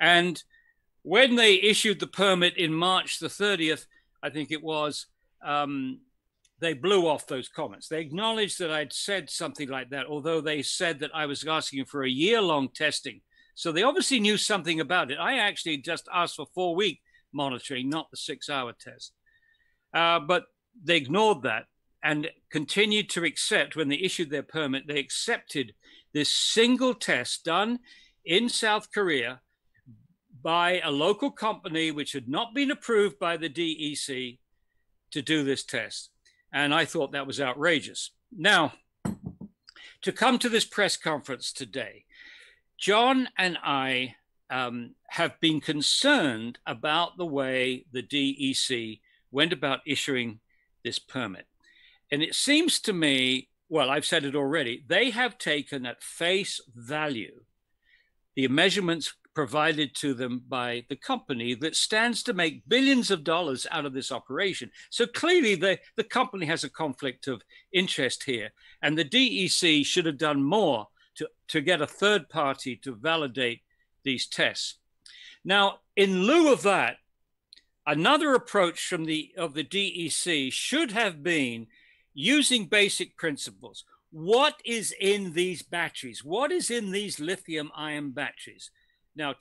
And when they issued the permit in March the 30th, I think it was, they blew off those comments. They acknowledged that I'd said something like that, although they said that I was asking for a year-long testing. So they obviously knew something about it. I actually just asked for 4-week monitoring, not the 6-hour test. But they ignored that and continued to accept, when they issued their permit, they accepted this single test done in South Korea by a local company which had not been approved by the DEC to do this test. And I thought that was outrageous. Now, to come to this press conference today, John and I have been concerned about the way the DEC went about issuing this permit. And it seems to me, well, I've said it already, they have taken at face value the measurements provided to them by the company that stands to make billions of dollars out of this operation. So clearly the company has a conflict of interest here, and the DEC should have done more to get a third party to validate these tests. Now, in lieu of that, another approach from the DEC should have been using basic principles. What is in these batteries? What is in these lithium-ion batteries? Now,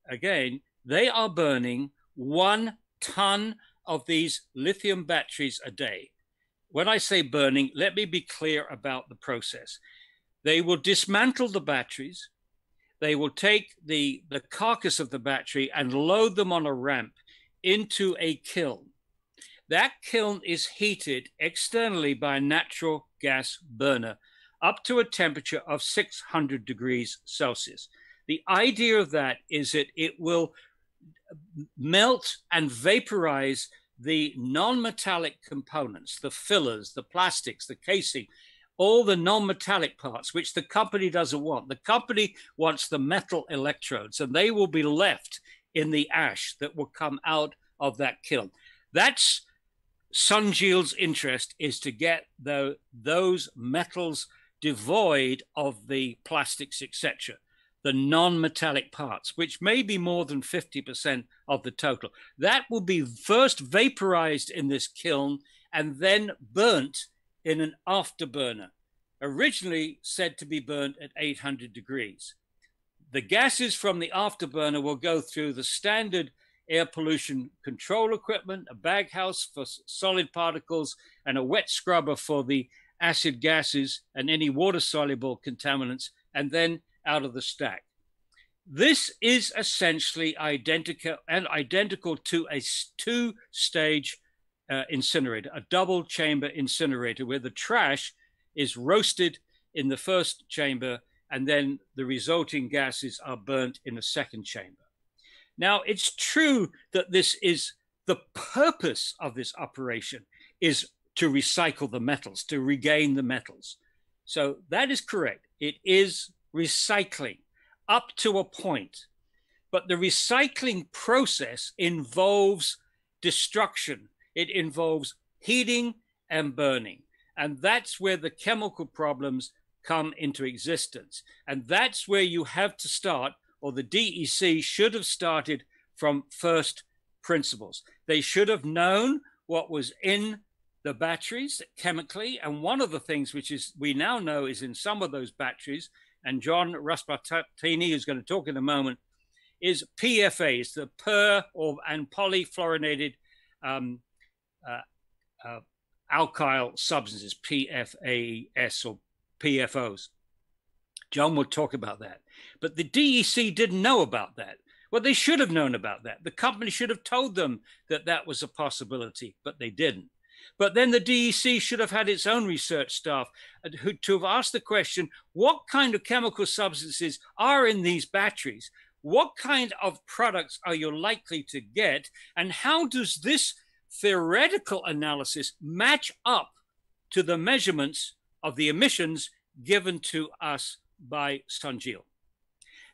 again, they are burning 1 ton of these lithium batteries a day. When I say burning, let me be clear about the process. They will dismantle the batteries. They will take the carcass of the battery and load them on a ramp into a kiln. That kiln is heated externally by a natural gas burner up to a temperature of 600 degrees Celsius. The idea of that is that it will melt and vaporize the non-metallic components, the fillers, the plastics, the casing, all the non-metallic parts, which the company doesn't want. The company wants the metal electrodes, and they will be left in the ash that will come out of that kiln. That's SunGeel's interest, is to get those metals devoid of the plastics, etc., the non-metallic parts, which may be more than 50% of the total. That will be first vaporized in this kiln and then burnt in an afterburner, originally said to be burnt at 800 degrees. The gases from the afterburner will go through the standard air pollution control equipment, a baghouse for solid particles, and a wet scrubber for the acid gases and any water-soluble contaminants, and then out of the stack. This is essentially identical to a two-stage incinerator, a double chamber incinerator, where the trash is roasted in the first chamber and then the resulting gases are burnt in the second chamber. Now, it's true that this is the purpose of this operation is to recycle the metals, to regain the metals. So that is correct. It is recycling up to a point. But the recycling process involves destruction. It involves heating and burning. And that's where the chemical problems come into existence. And that's where you have to start, or the DEC should have started from first principles. They should have known what was in the batteries chemically. And one of the things which is we now know is in some of those batteries, and John Raspattini is going to talk in a moment, is PFAs, the and polyfluorinated alkyl substances, PFAS or PFOs. John will talk about that. But the DEC didn't know about that. Well, they should have known about that. The company should have told them that that was a possibility, but they didn't. But then the DEC should have had its own research staff to have asked the question, what kind of chemical substances are in these batteries? What kind of products are you likely to get? And how does this theoretical analysis match up to the measurements of the emissions given to us by SunGeel?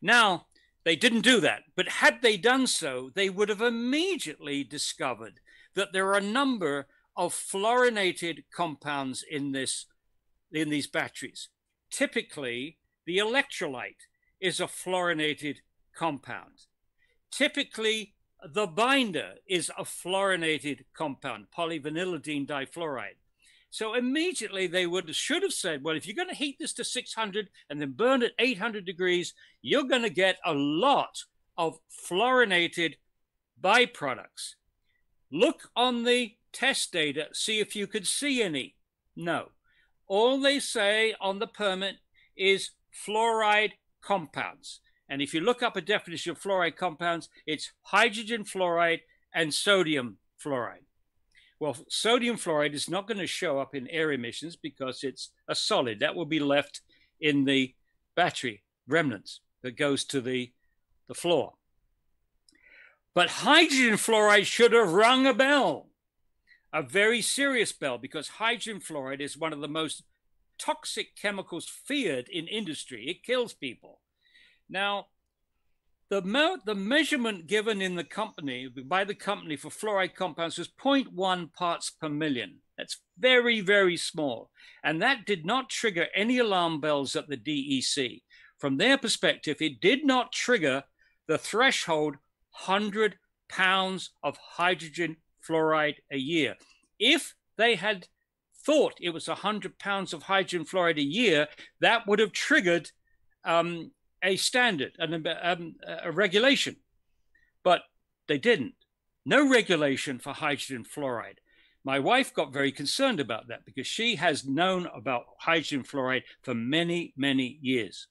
Now, they didn't do that, but had they done so, they would have immediately discovered that there are a number of fluorinated compounds in these batteries. Typically, the electrolyte is a fluorinated compound. typically the binder is a fluorinated compound, polyvinylidene difluoride. So immediately they should have said, well, if you're going to heat this to 600 and then burn at 800 degrees, you're going to get a lot of fluorinated byproducts. Look on the test data, see if you could see any. No. All they say on the permit is fluoride compounds. And if you look up a definition of fluoride compounds, it's hydrogen fluoride and sodium fluoride. Well, sodium fluoride is not going to show up in air emissions because it's a solid. That will be left in the battery remnants that goes to the floor. But hydrogen fluoride should have rung a bell, a very serious bell, because hydrogen fluoride is one of the most toxic chemicals feared in industry. It kills people. Now, the measurement given in the company, by the company for fluoride compounds was 0.1 parts per million. That's very, very small. And that did not trigger any alarm bells at the DEC. From their perspective, it did not trigger the threshold 100 pounds of hydrogen fluoride a year. If they had thought it was 100 pounds of hydrogen fluoride a year, that would have triggered a standard, a regulation. But they didn't. No regulation for hydrogen fluoride. My wife got very concerned about that because she has known about hydrogen fluoride for many, many years.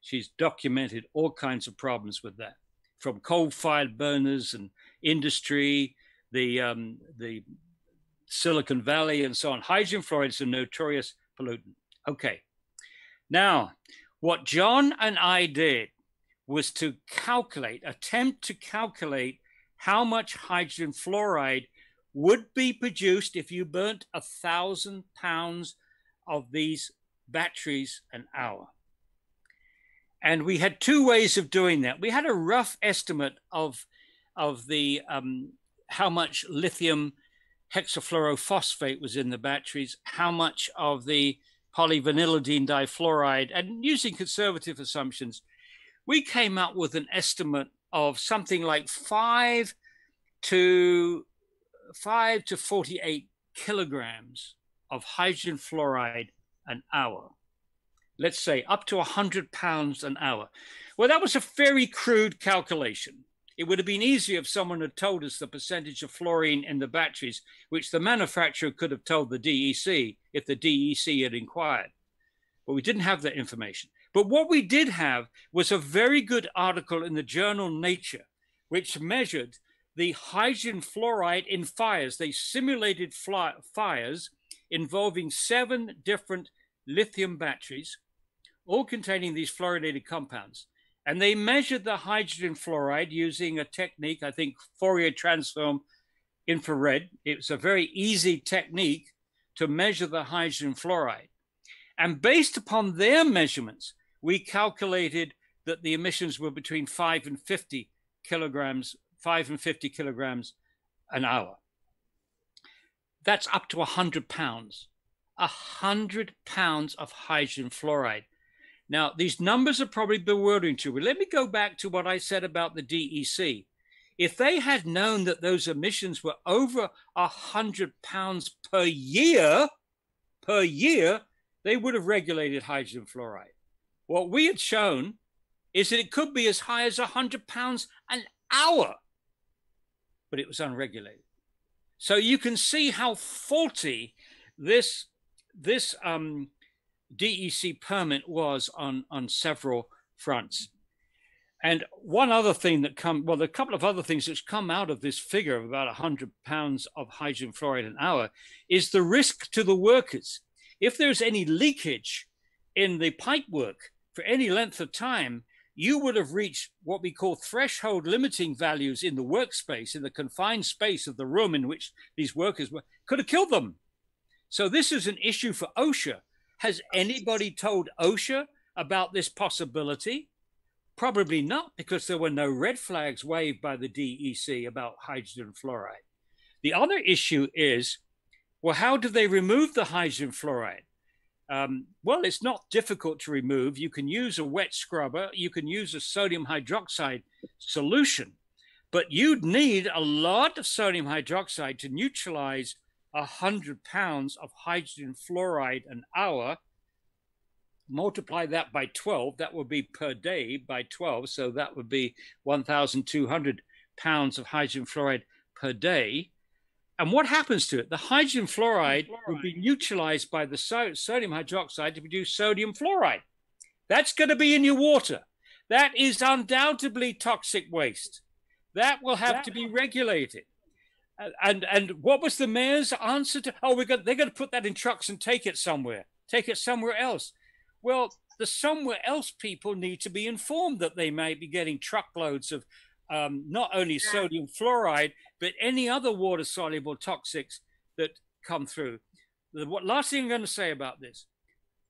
She's documented all kinds of problems with that, from coal-fired burners and industry, the Silicon Valley and so on. Hydrogen fluoride is a notorious pollutant. Okay. Now, what John and I did was to attempt to calculate how much hydrogen fluoride would be produced if you burnt 1,000 pounds of these batteries an hour. And we had two ways of doing that. We had a rough estimate of the how much lithium hexafluorophosphate was in the batteries, how much of the polyvinylidene difluoride, and using conservative assumptions, we came up with an estimate of something like 5 to 48 kilograms of hydrogen fluoride an hour. Let's say up to 100 pounds an hour. Well, that was a very crude calculation. It would have been easier if someone had told us the percentage of fluorine in the batteries, which the manufacturer could have told the DEC if the DEC had inquired. But we didn't have that information. But what we did have was a very good article in the journal Nature, which measured the hydrogen fluoride in fires. They simulated fires involving 7 different lithium batteries, all containing these fluorinated compounds. And they measured the hydrogen fluoride using a technique, I think Fourier transform infrared. It was a very easy technique to measure the hydrogen fluoride. And based upon their measurements, we calculated that the emissions were between 5 and 50 kilograms an hour. That's up to 100 pounds. 100 pounds of hydrogen fluoride. Now, these numbers are probably bewildering to you, but let me go back to what I said about the DEC. If they had known that those emissions were over 100 pounds per year, they would have regulated hydrogen fluoride. What we had shown is that it could be as high as 100 pounds an hour, but it was unregulated. So you can see how faulty this DEC permit was on several fronts. And one other thing that a couple of other things that's come out of this figure of about 100 pounds of hydrogen fluoride an hour is the risk to the workers. If there's any leakage in the pipe work for any length of time, you would have reached what we call threshold limiting values in the workspace, in the confined space of the room in which these workers were, could have killed them. So this is an issue for OSHA. Has anybody told OSHA about this possibility? Probably not, because there were no red flags waved by the DEC about hydrogen fluoride. The other issue is, well, how do they remove the hydrogen fluoride? Well, it's not difficult to remove. You can use a wet scrubber. You can use a sodium hydroxide solution. But you'd need a lot of sodium hydroxide to neutralize 100 pounds of hydrogen fluoride an hour. Multiply that by 12, that would be per day by 12. So that would be 1,200 pounds of hydrogen fluoride per day. And what happens to it? The hydrogen fluoride will be neutralized by the sodium hydroxide to produce sodium fluoride. That's going to be in your water. That is undoubtedly toxic waste. That will have to be regulated. And what was the mayor's answer to? Oh, they're going to put that in trucks and take it somewhere else. Well, the somewhere else people need to be informed that they may be getting truckloads of not only sodium fluoride, but any other water-soluble toxics that come through. The last thing I'm going to say about this,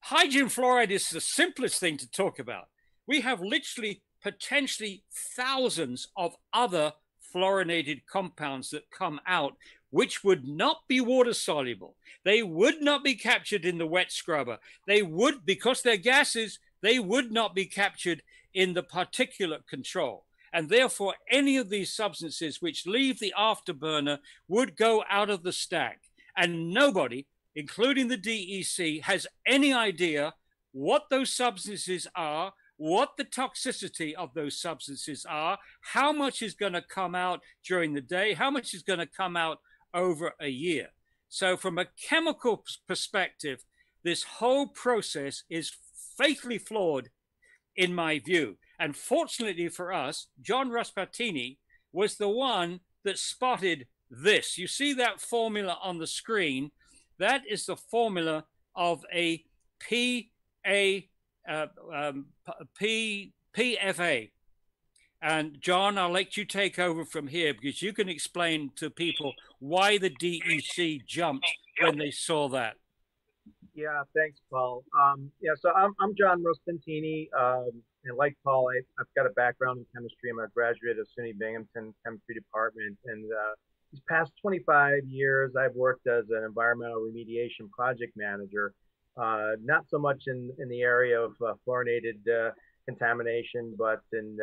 hydrogen fluoride is the simplest thing to talk about. We have literally potentially thousands of other fluorinated compounds that come out, which would not be water-soluble. They would not be captured in the wet scrubber. They would, because they're gases, they would not be captured in the particulate control. And therefore, any of these substances which leave the afterburner would go out of the stack. And nobody, including the DEC, has any idea what those substances are, what the toxicity of those substances are, how much is going to come out during the day, how much is going to come out over a year. So from a chemical perspective, this whole process is fatally flawed in my view. And fortunately for us, John Ruspatini was the one that spotted this. You see that formula on the screen? That is the formula of a PFA. And John, I'll let you take over from here because you can explain to people why the DEC jumped when they saw that. Yeah, thanks, Paul. So I'm John Ruspatini. And like Paul, I've got a background in chemistry. I'm a graduate of SUNY Binghamton Chemistry Department. And these past 25 years, I've worked as an environmental remediation project manager, not so much in the area of fluorinated contamination, but in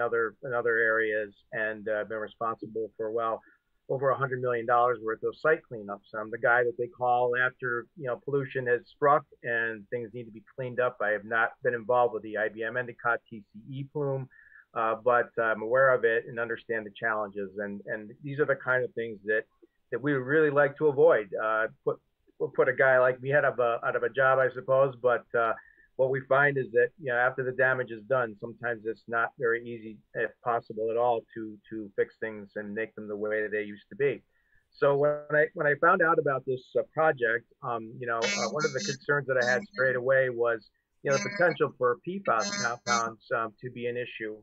other areas, and I've been responsible for over $100 million worth of site cleanups. I'm the guy that they call after pollution has struck and things need to be cleaned up. I have not been involved with the IBM Endicott TCE plume, but I'm aware of it and understand the challenges. And these are the kind of things that we would really like to avoid. Put a guy like me out of a job, I suppose. But what we find is that after the damage is done, sometimes it's not very easy, if possible at all, to fix things and make them the way they used to be. So when I found out about this project, one of the concerns that I had straight away was the potential for PFAS compounds to be an issue.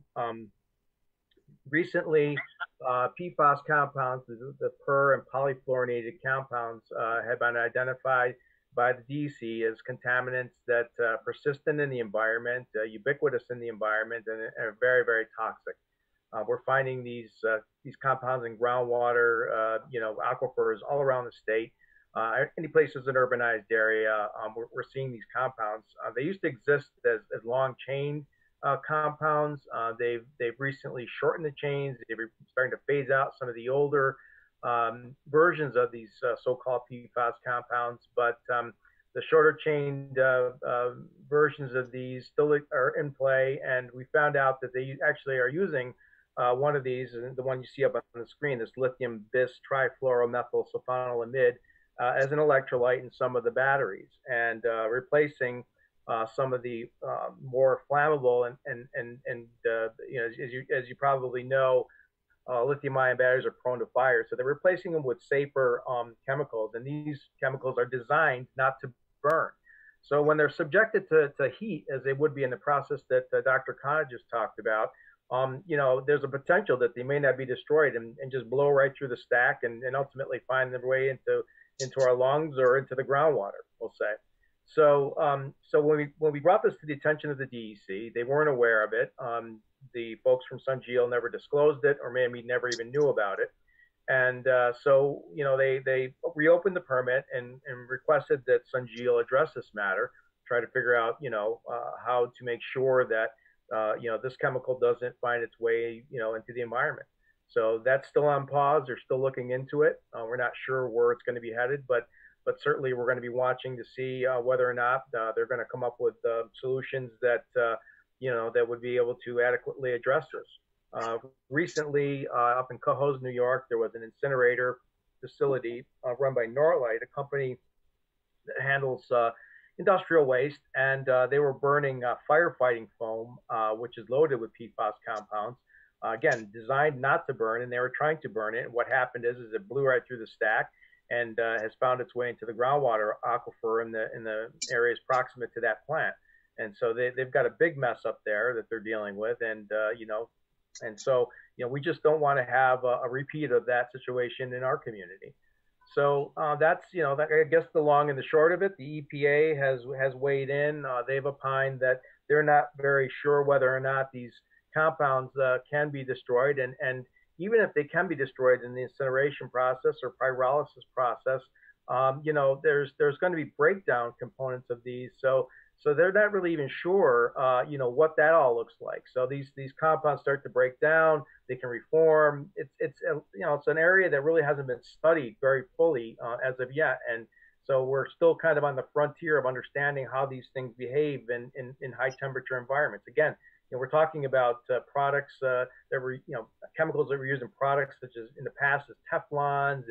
Recently, PFAS compounds, the per and polyfluorinated compounds, have been identified by the DEC as contaminants that are persistent in the environment, ubiquitous in the environment, and are very, very toxic. We're finding these compounds in groundwater, aquifers all around the state. Any places in urbanized area, we're seeing these compounds. They used to exist as long chain compounds. They've recently shortened the chains. They're starting to phase out some of the older versions of these so-called PFAS compounds, but the shorter chained versions of these still are in play. And we found out that they actually are using one of these, the one you see up on the screen, this lithium bis trifluoromethylsulfonylamide, as an electrolyte in some of the batteries, and replacing some of the more flammable and as you probably know, lithium-ion batteries are prone to fire, so they're replacing them with safer chemicals, and these chemicals are designed not to burn. So when they're subjected to heat, as they would be in the process that Dr. Khanna just talked about, there's a potential that they may not be destroyed and just blow right through the stack and ultimately find their way into our lungs or into the groundwater, we'll say. So when we brought this to the attention of the DEC, they weren't aware of it. The folks from SunGeo never disclosed it, or maybe never even knew about it. And so they reopened the permit and requested that SunGeo address this matter, try to figure out how to make sure that this chemical doesn't find its way into the environment. So that's still on pause. They're still looking into it. We're not sure where it's going to be headed, but certainly we're going to be watching to see whether or not they're going to come up with solutions that that would be able to adequately address this. Recently, up in Cohoes, New York, there was an incinerator facility run by Norlight, a company that handles industrial waste, and they were burning firefighting foam, which is loaded with PFAS compounds. Again, designed not to burn, and they were trying to burn it. And what happened is it blew right through the stack and has found its way into the groundwater aquifer in the areas proximate to that plant. And so they've got a big mess up there that they're dealing with, and and so we just don't want to have a repeat of that situation in our community. So that's that, I guess the long and the short of it. The EPA has weighed in. They've opined that they're not very sure whether or not these compounds can be destroyed, and even if they can be destroyed in the incineration process or pyrolysis process, there's going to be breakdown components of these. So they're not really even sure, what that all looks like. So these compounds start to break down. They can reform. It's an area that really hasn't been studied very fully as of yet, and so we're still kind of on the frontier of understanding how these things behave in high temperature environments. Again, we're talking about products that were, chemicals that were used in products such as in the past as Teflons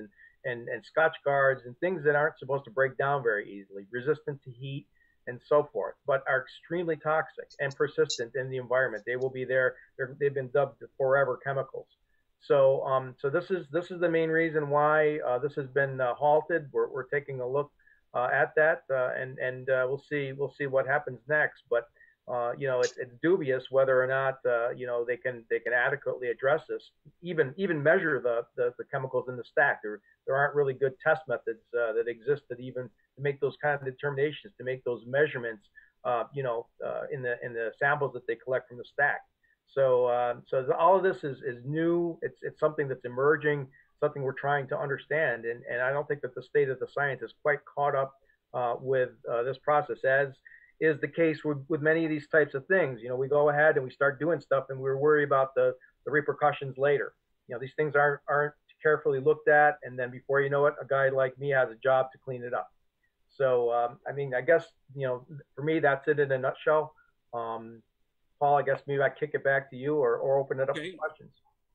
and Scotch guards and things that aren't supposed to break down very easily, resistant to heat and so forth, but are extremely toxic and persistent in the environment. They will be there. They've been dubbed the forever chemicals. So, so this is the main reason why this has been halted. We're taking a look at that, and we'll see what happens next. But it's dubious whether or not they can adequately address this, even measure the chemicals in the stack. There aren't really good test methods that exist that even to make those kind of determinations, to make those measurements, in the samples that they collect from the stack. So so all of this is new. It's something that's emerging, something we're trying to understand, and I don't think that the state of the science is quite caught up with this process, as is the case with many of these types of things. We go ahead and we start doing stuff, and we're worried about the repercussions later. These things aren't carefully looked at, and then before you know it, a guy like me has a job to clean it up. So I guess for me, that's it in a nutshell. Paul, I guess maybe I kick it back to you, or open it up for questions.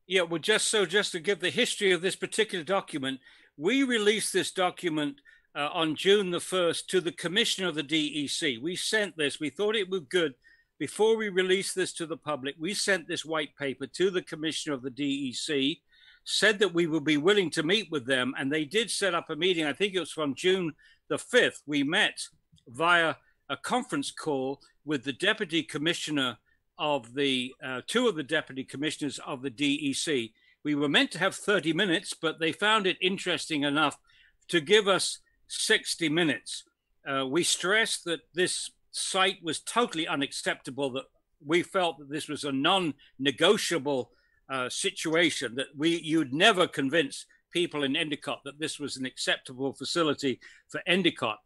Yeah, well, just to give the history of this particular document, we released this document on June the 1st to the commissioner of the DEC. We sent this, we thought it was good. Before we released this to the public, we sent this white paper to the commissioner of the DEC, said that we would be willing to meet with them, and they did set up a meeting. I think it was from June the 5th. We met via a conference call with the deputy commissioner of the two of the deputy commissioners of the DEC. We were meant to have 30 minutes, but they found it interesting enough to give us 60 minutes. We stressed that this site was totally unacceptable, that we felt that this was a non-negotiable situation, that you'd never convince people in Endicott that this was an acceptable facility for Endicott.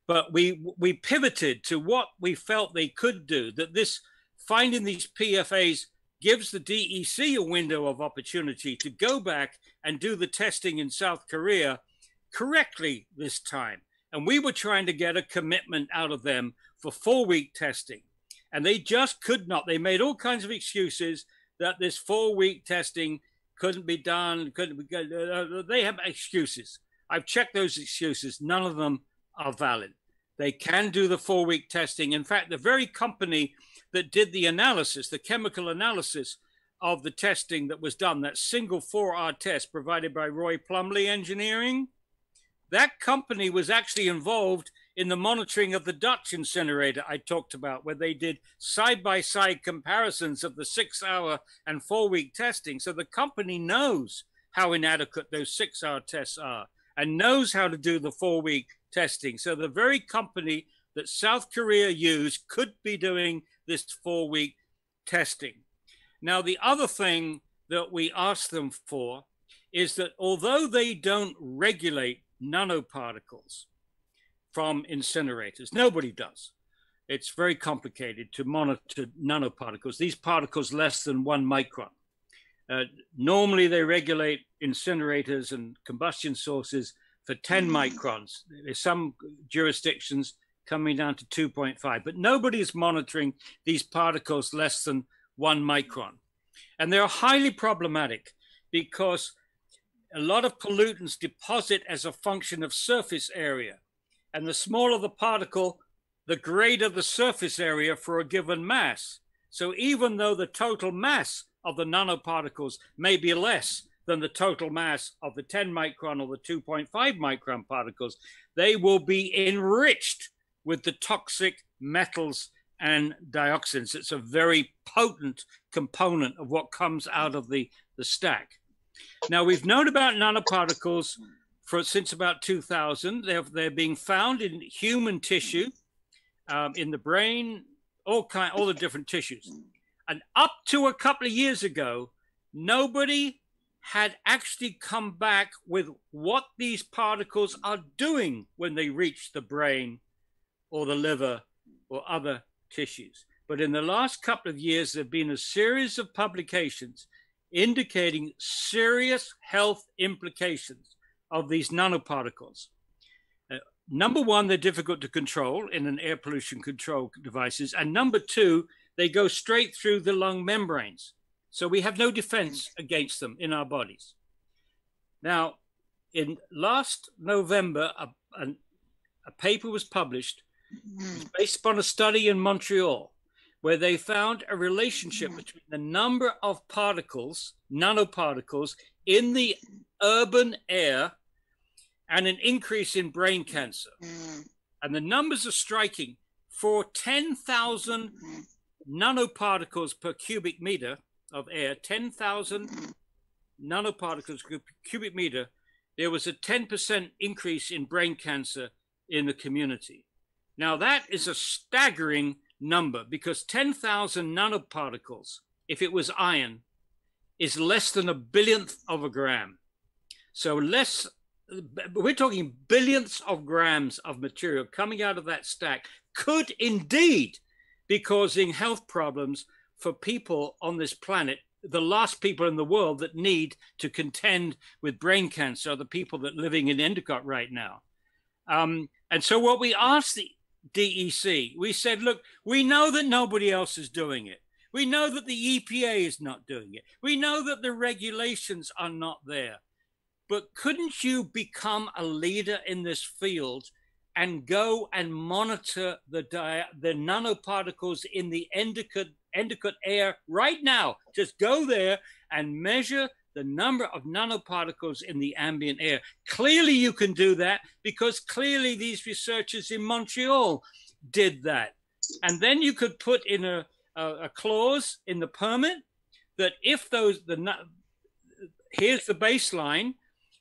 But we pivoted to what we felt they could do, that this finding these PFAs gives the DEC a window of opportunity to go back and do the testing in South Korea correctly this time. And we were trying to get a commitment out of them for 4-week testing. And they just could not. They made all kinds of excuses that this 4-week testing couldn't be done. They have excuses. I've checked those excuses. None of them are valid. They can do the 4-week testing. In fact, the very company that did the analysis, the chemical analysis of the testing that was done, that single 4-hour test provided by Roy Plumley Engineering, that company was actually involved in the monitoring of the Dutch incinerator I talked about, where they did side-by-side comparisons of the 6-hour and 4-week testing. So the company knows how inadequate those 6-hour tests are and knows how to do the 4-week testing. So the very company that South Korea used could be doing this 4-week testing. Now, the other thing that we asked them for is that although they don't regulate nanoparticles from incinerators, nobody does. It's very complicated to monitor nanoparticles, these particles less than 1 micron. Normally, they regulate incinerators and combustion sources for 10 microns. There's some jurisdictions coming down to 2.5, but nobody is monitoring these particles less than 1 micron. And they're highly problematic because a lot of pollutants deposit as a function of surface area. And the smaller the particle, the greater the surface area for a given mass. So even though the total mass of the nanoparticles may be less than the total mass of the 10 micron or the 2.5 micron particles, they will be enriched with the toxic metals and dioxins. It's a very potent component of what comes out of the stack. Now, we've known about nanoparticles since about 2000. They're being found in human tissue, in the brain, all the different tissues. And up to a couple of years ago, nobody had actually come back with what these particles are doing when they reach the brain or the liver or other tissues. But in the last couple of years, there have been a series of publications indicating serious health implications of these nanoparticles. Number one, they're difficult to control in an air pollution control devices. And number two, they go straight through the lung membranes. So we have no defense against them in our bodies. Now, in last November, a paper was published based upon a study in Montreal, where they found a relationship between the number of particles, nanoparticles, in the urban air and an increase in brain cancer. And the numbers are striking. For 10,000 nanoparticles per cubic meter of air, 10,000 nanoparticles per cubic meter, there was a 10% increase in brain cancer in the community. Now, that is a staggering number because 10,000 nanoparticles, if it was iron, is less than a billionth of a gram. So we're talking billionths of grams of material coming out of that stack could indeed be causing health problems for people on this planet. The last people in the world that need to contend with brain cancer are the people that are living in Endicott right now. And so what we asked the DEC, we said, look, we know that nobody else is doing it. We know that the EPA is not doing it. We know that the regulations are not there. But couldn't you become a leader in this field and go and monitor the nanoparticles in the Endicott air right now? Just go there and measure the number of nanoparticles in the ambient air. Clearly you can do that because clearly these researchers in Montreal did that. And then you could put in a clause in the permit that if here's the baseline,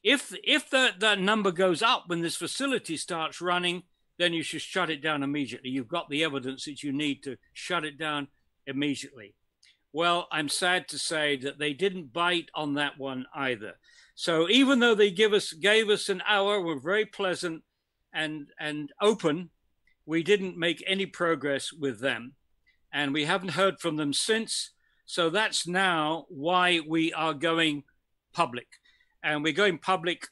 if that number goes up when this facility starts running, then you should shut it down immediately. You've got the evidence that you need to shut it down immediately. Well, I'm sad to say that they didn't bite on that one either. So even though they gave us an hour, were very pleasant and open, we didn't make any progress with them. And we haven't heard from them since. So that's now why we are going public. And we're going public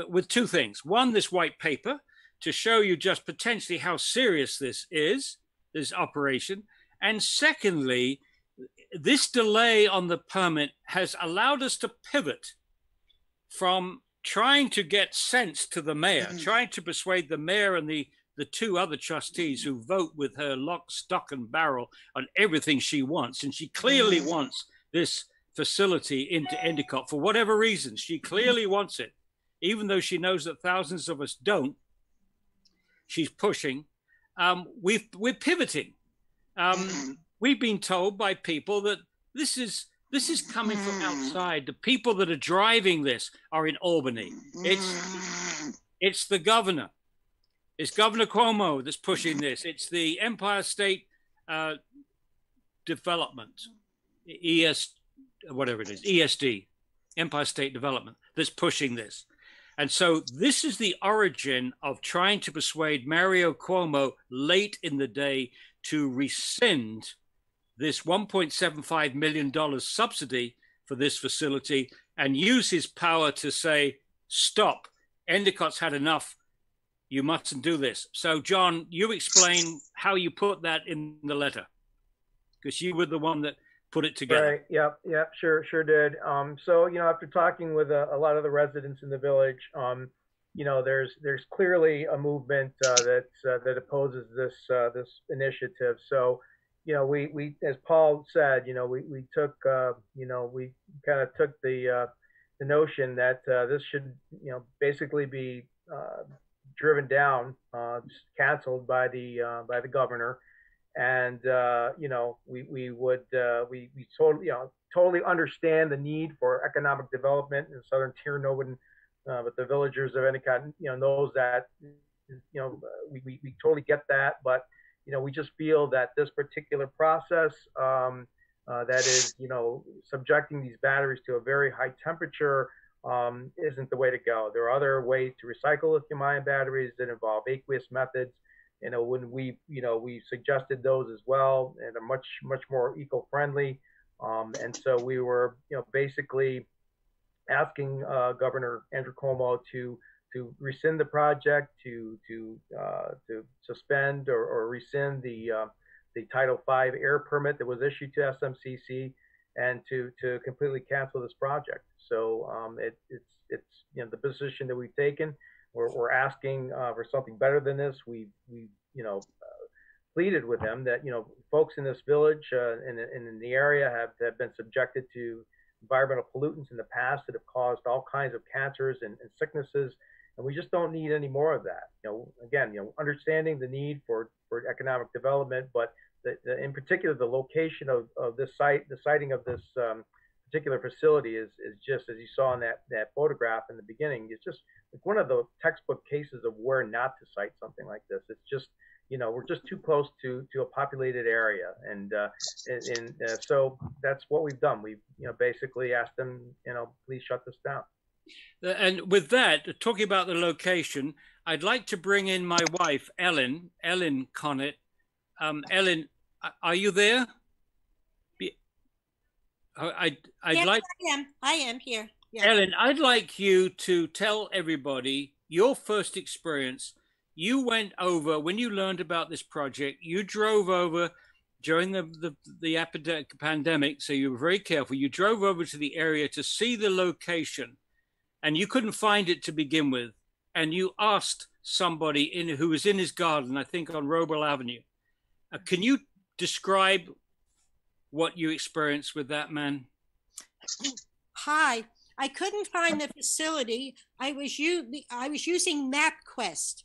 with two things. One, this white paper to show you just potentially how serious this is, this operation. And secondly, this delay on the permit has allowed us to pivot from trying to get sense to the mayor, trying to persuade the mayor and the two other trustees who vote with her lock, stock, and barrel on everything she wants. And she clearly wants this facility into Endicott for whatever reason. She clearly wants it, even though she knows that thousands of us don't. She's pushing. We're pivoting. We've been told by people that this is coming from outside. The people that are driving this are in Albany. It's the governor. It's Governor Cuomo that's pushing this. It's the Empire State Development, ESD, Empire State Development, that's pushing this. And so this is the origin of trying to persuade Mario Cuomo late in the day to rescind this $1.75 million subsidy for this facility and use his power to say, stop, Endicott's had enough. You mustn't do this. So, John, you explain how you put that in the letter, because you were the one that put it together. Right. Yep. Yep. Sure did. So, after talking with a lot of the residents in the village, there's clearly a movement that opposes this initiative. So, we as Paul said, we took we kind of took the notion that this should basically be driven down, canceled by the governor. And we totally understand the need for economic development in southern tier. No one but the villagers of Endicott knows that. We totally get that, but we just feel that this particular process that is subjecting these batteries to a very high temperature isn't the way to go. There are other ways to recycle lithium-ion batteries that involve aqueous methods. When we suggested those as well, and are much more eco-friendly. And so we were, basically asking Governor Andrew Cuomo to rescind the project, to suspend or rescind the Title V air permit that was issued to SMCC, and to completely cancel this project. So it's the position that we've taken. We're asking for something better than this. We pleaded with them that folks in this village and in the area have been subjected to environmental pollutants in the past that have caused all kinds of cancers and sicknesses, and we just don't need any more of that. Again, understanding the need for economic development, but in particular the location of this site, the siting of this particular facility is just, as you saw in that photograph in the beginning, it's just like one of the textbook cases of where not to site something like this. It's just, we're just too close to a populated area, and so that's what we've done. We've basically asked them, please shut this down. And with that, talking about the location, I'd like to bring in my wife, Ellen Connett. Ellen, are you there? I'd yes, like. I am here. Yes. Ellen, I'd like you to tell everybody your first experience. You went over when you learned about this project. You drove over during the pandemic, so you were very careful. You drove over to the area to see the location, and you couldn't find it to begin with. And you asked somebody who was in his garden, I think on Roble Avenue. Can you describe what you experienced with that man? Hi, I couldn't find the facility. I was using MapQuest,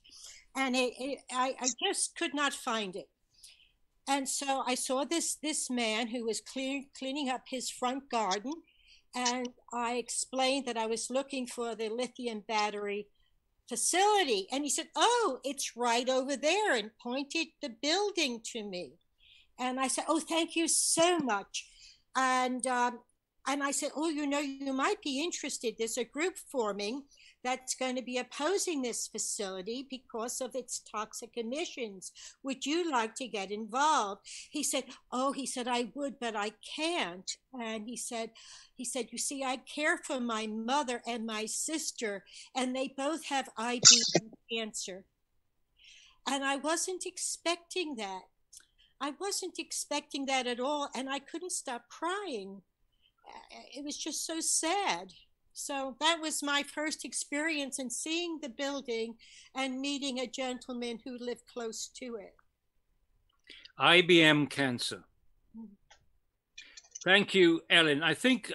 and I just could not find it. And so I saw this man who was cleaning up his front garden, and I explained that I was looking for the lithium battery facility, and he said, "Oh, it's right over there," and pointed the building to me. And I said, "Oh, thank you so much." And I said, "Oh, you might be interested. There's a group forming that's going to be opposing this facility because of its toxic emissions. Would you like to get involved?" He said, "I would, but I can't." And he said, "You see, I care for my mother and my sister, and they both have IBM cancer." And I wasn't expecting that. I wasn't expecting that at all, and I couldn't stop crying. It was just so sad. So that was my first experience in seeing the building and meeting a gentleman who lived close to it. IBM cancer. Thank you, Ellen. I think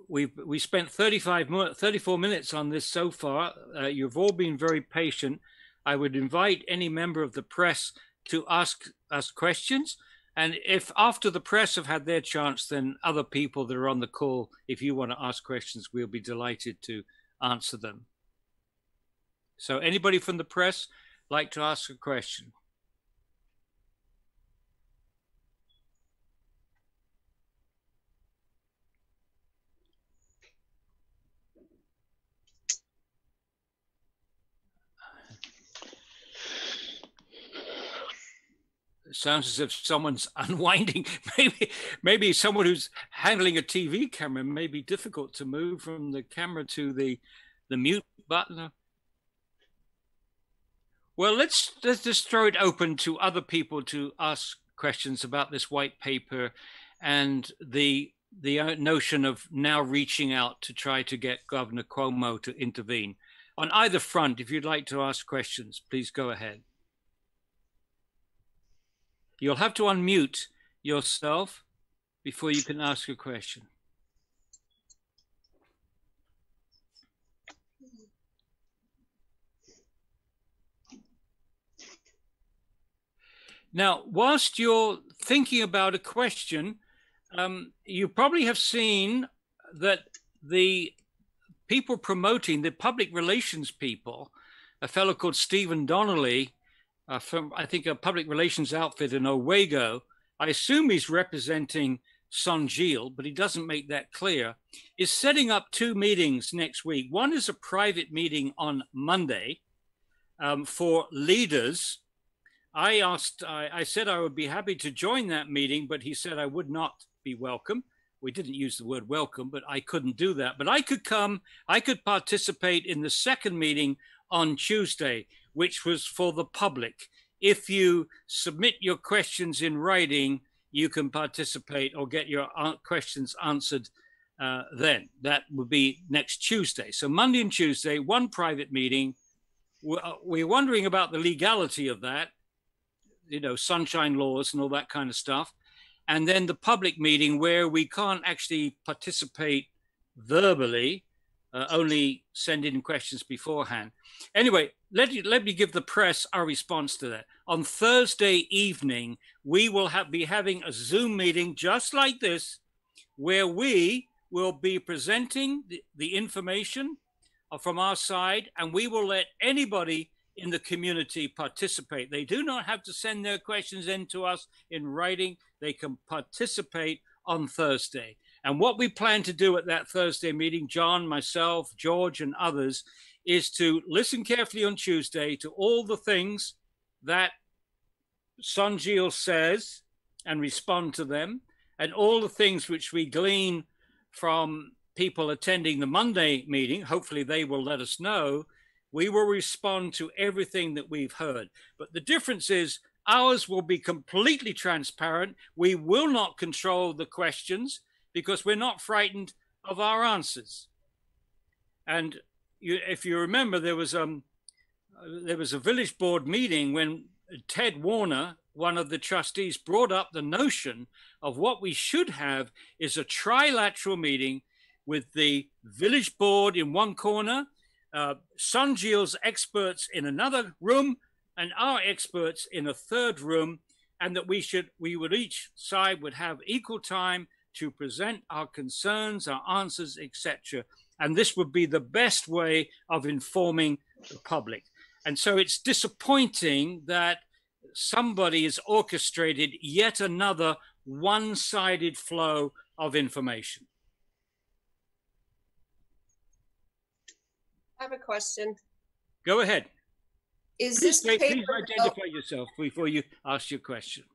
we spent 34 minutes on this so far. You've all been very patient. I would invite any member of the press to ask us questions. And if after the press have had their chance, then other people that are on the call, if you want to ask questions, we'll be delighted to answer them. So anybody from the press like to ask a question? sounds as if someone's unwinding. Maybe someone who's handling a TV camera may be difficult to move from the camera to the mute button. Well, let's just throw it open to other people to ask questions about this white paper and the notion of now reaching out to try to get Governor Cuomo to intervene. On either front, if you'd like to ask questions, please go ahead. You'll have to unmute yourself before you can ask a question. Now, whilst you're thinking about a question, you probably have seen that the people promoting, the public relations people, a fellow called Stephen Donnelly, from, I think, a public relations outfit in Owego. I assume he's representing Sun Gil, but he doesn't make that clear, is setting up 2 meetings next week. One is a private meeting on Monday for leaders. I said I would be happy to join that meeting, but he said I would not be welcome. We didn't use the word welcome, but I couldn't do that. But I could come, I could participate in the second meeting on Tuesday, which was for the public. If you submit your questions in writing, you can participate or get your questions answered then. That would be next Tuesday. So Monday and Tuesday, one private meeting. We're wondering about the legality of that, you know, sunshine laws and all that kind of stuff. And then the public meeting where we can't actually participate verbally, only send in questions beforehand. Anyway, let me give the press our response to that. On Thursday evening, we will be having a Zoom meeting just like this, where we will be presenting the information from our side, and we will let anybody in the community participate. They do not have to send their questions in to us in writing. They can participate on Thursday. And what we plan to do at that Thursday meeting, John, myself, George, and others, is to listen carefully on Tuesday to all the things that Sun Gil says and respond to them, and all the things which we glean from people attending the Monday meeting. Hopefully they will let us know. We will respond to everything that we've heard. But the difference is ours will be completely transparent. We will not control the questions because we're not frightened of our answers. And if you remember, there was a village board meeting when Ted Warner, one of the trustees, brought up the notion of what we should have is a trilateral meeting with the village board in one corner, Sun Gil's experts in another room, and our experts in a third room, and that we would each side would have equal time to present our concerns, our answers, etc. And this would be the best way of informing the public. And so it's disappointing that somebody has orchestrated yet another one-sided flow of information. I have a question. Go ahead. Is this Please paper? identify yourself before you ask your question.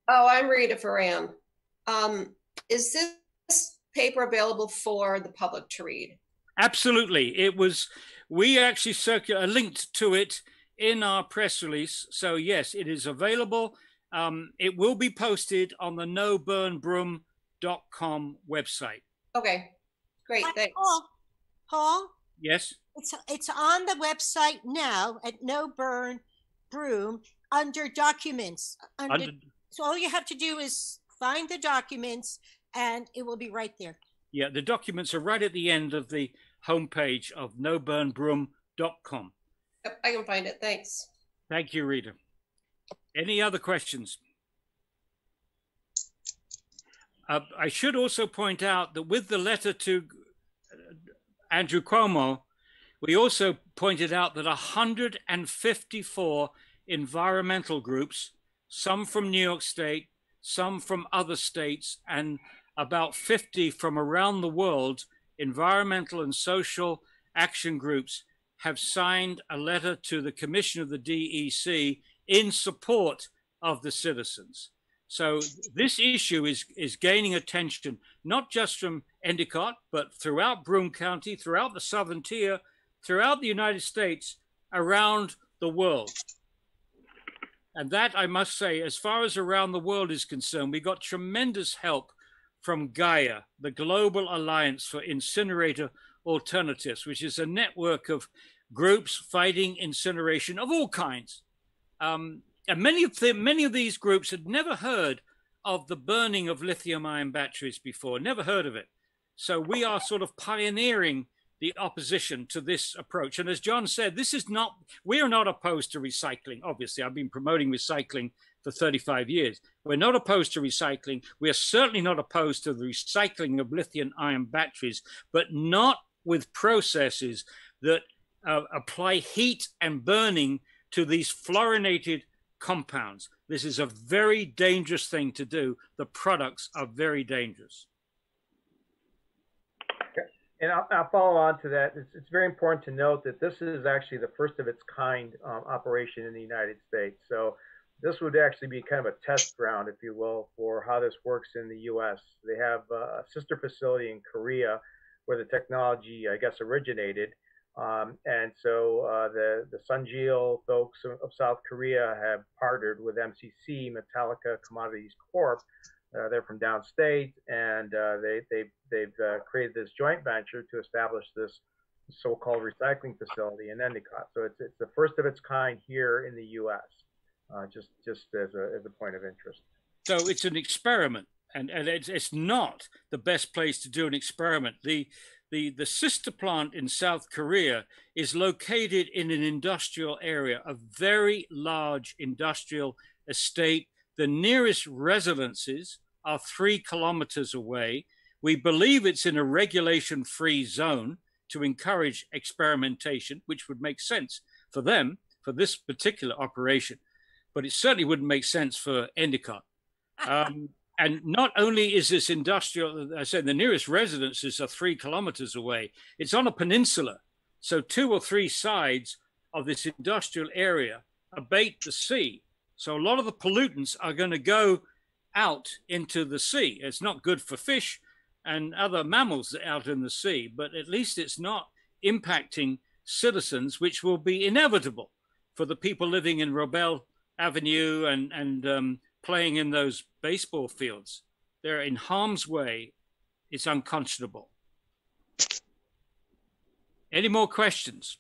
Oh, I'm Rita Ferran. Is this paper available for the public to read? Absolutely. It was. We actually linked to it in our press release. So yes, it is available. It will be posted on the noburnbroome.com website. Okay, great. Thanks. Paul? Yes. It's on the website now at No Burn Broome under documents. So all you have to do is find the documents and it will be right there. Yeah, the documents are right at the end of the homepage of noburnbroome.com. Yep, I can find it. Thanks. Thank you, Rita. Any other questions? I should also point out that with the letter to Andrew Cuomo, we also pointed out that 154 environmental groups, some from New York State, some from other states, and about 50 from around the world, environmental and social action groups, have signed a letter to the Commission of the DEC in support of the citizens. So this issue is gaining attention, not just from Endicott, but throughout Broome County, throughout the Southern Tier, throughout the United States, around the world. And that, I must say, as far as around the world is concerned, we got tremendous help from Gaia, the Global Alliance for Incinerator Alternatives, which is a network of groups fighting incineration of all kinds. And many of these groups had never heard of the burning of lithium-ion batteries before, never heard of it. So we are sort of pioneering the opposition to this approach. And as John said, we are not opposed to recycling. Obviously, I've been promoting recycling for 35 years. We're not opposed to recycling. We are certainly not opposed to the recycling of lithium-ion batteries, but not with processes that apply heat and burning to these fluorinated compounds. This is a very dangerous thing to do. The products are very dangerous. And I'll follow on to that. It's very important to note that this is actually the first of its kind operation in the United States. So this would actually be kind of a test ground, if you will, for how this works in the US. They have a sister facility in Korea where the technology, I guess, originated. And so the Sunjeel folks of South Korea have partnered with MCC, Metallica Commodities Corp. They're from downstate, and they've created this joint venture to establish this so-called recycling facility in Endicott. So it's the first of its kind here in the U.S. Just as a point of interest. So it's an experiment, and it's not the best place to do an experiment. The sister plant in South Korea is located in an industrial area, a very large industrial estate. The nearest residences are 3 kilometers away. We believe it's in a regulation-free zone to encourage experimentation, which would make sense for them, for this particular operation. But it certainly wouldn't make sense for Endicott. And not only is this industrial, I said the nearest residences are 3 kilometers away, it's on a peninsula. So 2 or 3 sides of this industrial area abate the sea. So a lot of the pollutants are going to go out into the sea. It's not good for fish and other mammals out in the sea, but at least it's not impacting citizens, which will be inevitable for the people living in Robel Avenue and playing in those baseball fields. They're in harm's way. It's unconscionable. Any more questions?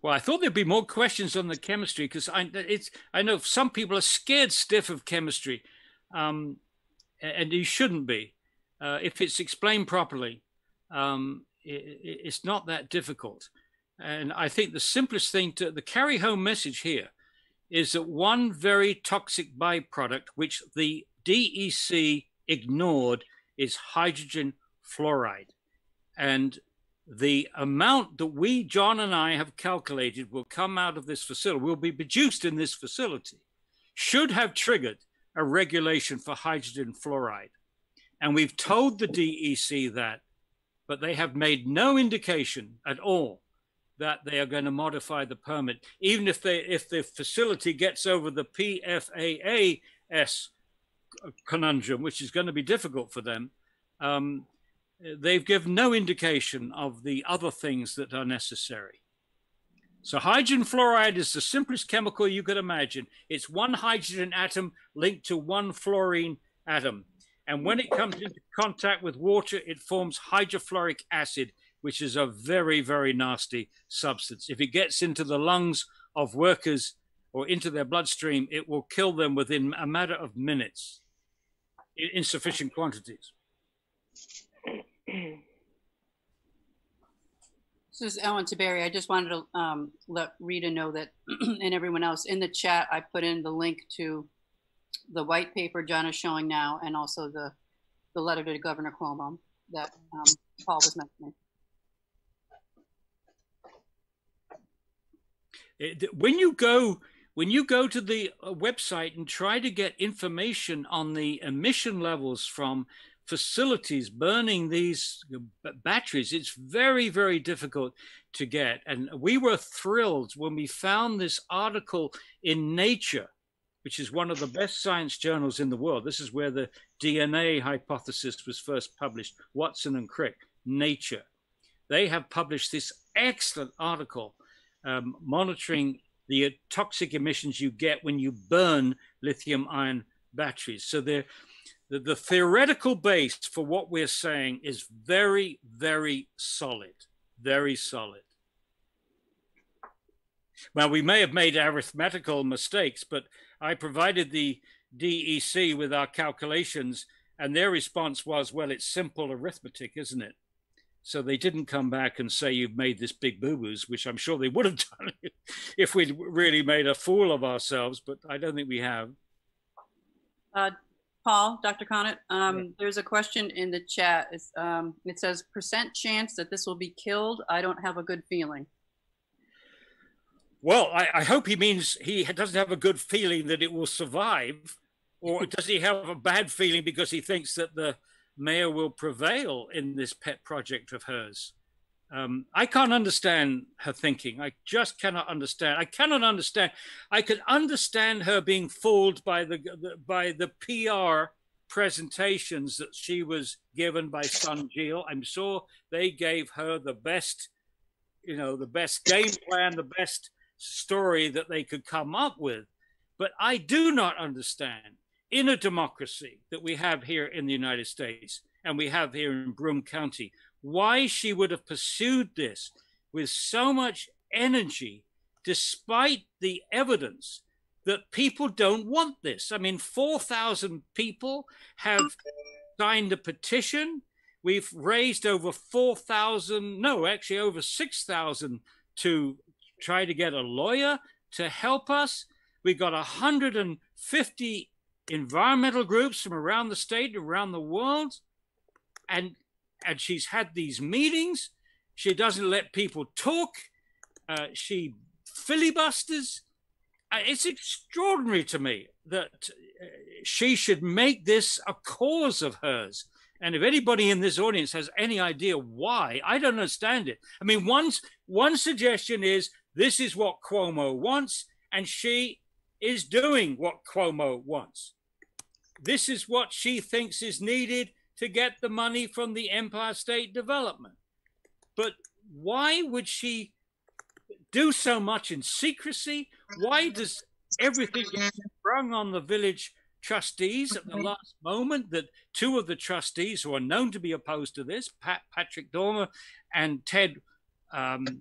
Well, I thought there'd be more questions on the chemistry because I know some people are scared stiff of chemistry, and you shouldn't be. If it's explained properly, it's not that difficult. And I think the simplest thing the carry home message here is that one very toxic byproduct, which the DEC ignored, is hydrogen fluoride. And the amount that John and I have calculated will come out of this facility, will be produced in this facility, should have triggered a regulation for hydrogen fluoride. And we've told the DEC that, but they have made no indication at all that they are going to modify the permit, even if the facility gets over the PFAS conundrum, which is going to be difficult for them. They've given no indication of the other things that are necessary. So hydrogen fluoride is the simplest chemical you could imagine. It's one hydrogen atom linked to one fluorine atom. And when it comes into contact with water, it forms hydrofluoric acid, which is a very, very nasty substance. If it gets into the lungs of workers or into their bloodstream, it will kill them within a matter of minutes in insufficient quantities. This is Ellen Taberry. I just wanted to let Rita know that, and everyone else in the chat, I put in the link to the white paper John is showing now, and also the letter to Governor Cuomo that Paul was mentioning. When you go to the website and try to get information on the emission levels from facilities burning these batteries. It's very, very difficult to get. And we were thrilled when we found this article in Nature, which is one of the best science journals in the world. This is where the DNA hypothesis was first published, Watson and Crick, Nature. They have published this excellent article monitoring the toxic emissions you get when you burn lithium-ion batteries. So the theoretical base for what we're saying is very, very solid, very solid. Well, we may have made arithmetical mistakes, but I provided the DEC with our calculations, and their response was, well, it's simple arithmetic, isn't it? So they didn't come back and say you've made this big boo-boos, which I'm sure they would have done if we'd really made a fool of ourselves, but I don't think we have. Paul, Dr. Connett, there's a question in the chat. It says, % chance that this will be killed? I don't have a good feeling. Well, I hope he means he doesn't have a good feeling that it will survive, or does he have a bad feeling because he thinks that the mayor will prevail in this pet project of hers? I can't understand her thinking. I just cannot understand. I cannot understand. I could understand her being fooled by the PR presentations that she was given by Sanjil. I'm sure they gave her the best, the best game plan, the best story that they could come up with. But I do not understand, in a democracy that we have here in the United States and we have here in Broome County, why she would have pursued this with so much energy, despite the evidence that people don't want this. I mean, 4,000 people have signed a petition. We've raised over 4,000, no, actually over 6,000 to try to get a lawyer to help us. We got 150 environmental groups from around the state, around the world, and she's had these meetings. She doesn't let people talk. She filibusters. It's extraordinary to me that she should make this a cause of hers. And if anybody in this audience has any idea why, I don't understand it. I mean, one suggestion is this is what Cuomo wants, and she is doing what Cuomo wants. This is what she thinks is needed to get the money from the Empire State Development. But why would she do so much in secrecy? Why does everything get sprung on the village trustees at the last moment, that two of the trustees who are known to be opposed to this, Patrick Dormer and Ted W.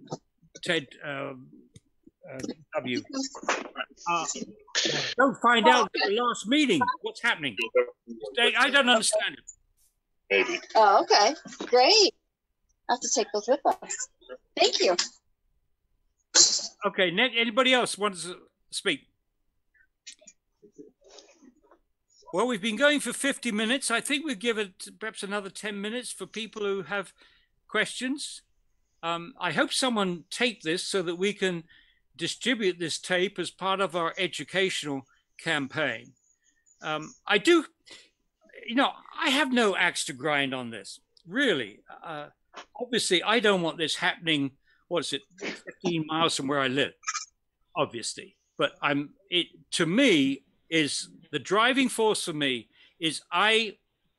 Don't find out at the last meeting what's happening. I don't understand it. Maybe. Oh, okay. Great. I have to take those with us. Thank you. Okay, anybody else wants to speak? Well, we've been going for 50 minutes. I think we'll give it perhaps another 10 minutes for people who have questions. I hope someone taped this so that we can distribute this tape as part of our educational campaign. I do, I have no axe to grind on this, really. Obviously, I don't want this happening, 15 miles from where I live, obviously. But to me, is the driving force for me is I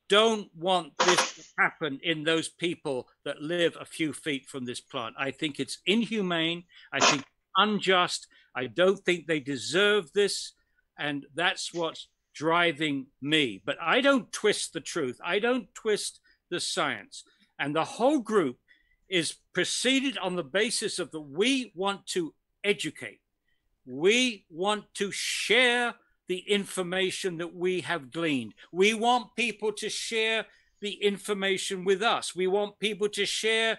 don't want this to happen in those people that live a few feet from this plant. I think it's inhumane. I think unjust. I don't think they deserve this. And that's what's driving me. But I don't twist the truth. I don't twist the science. And the whole group is proceeded on the basis of we want to educate. We want to share the information that we have gleaned. We want people to share the information with us. We want people to share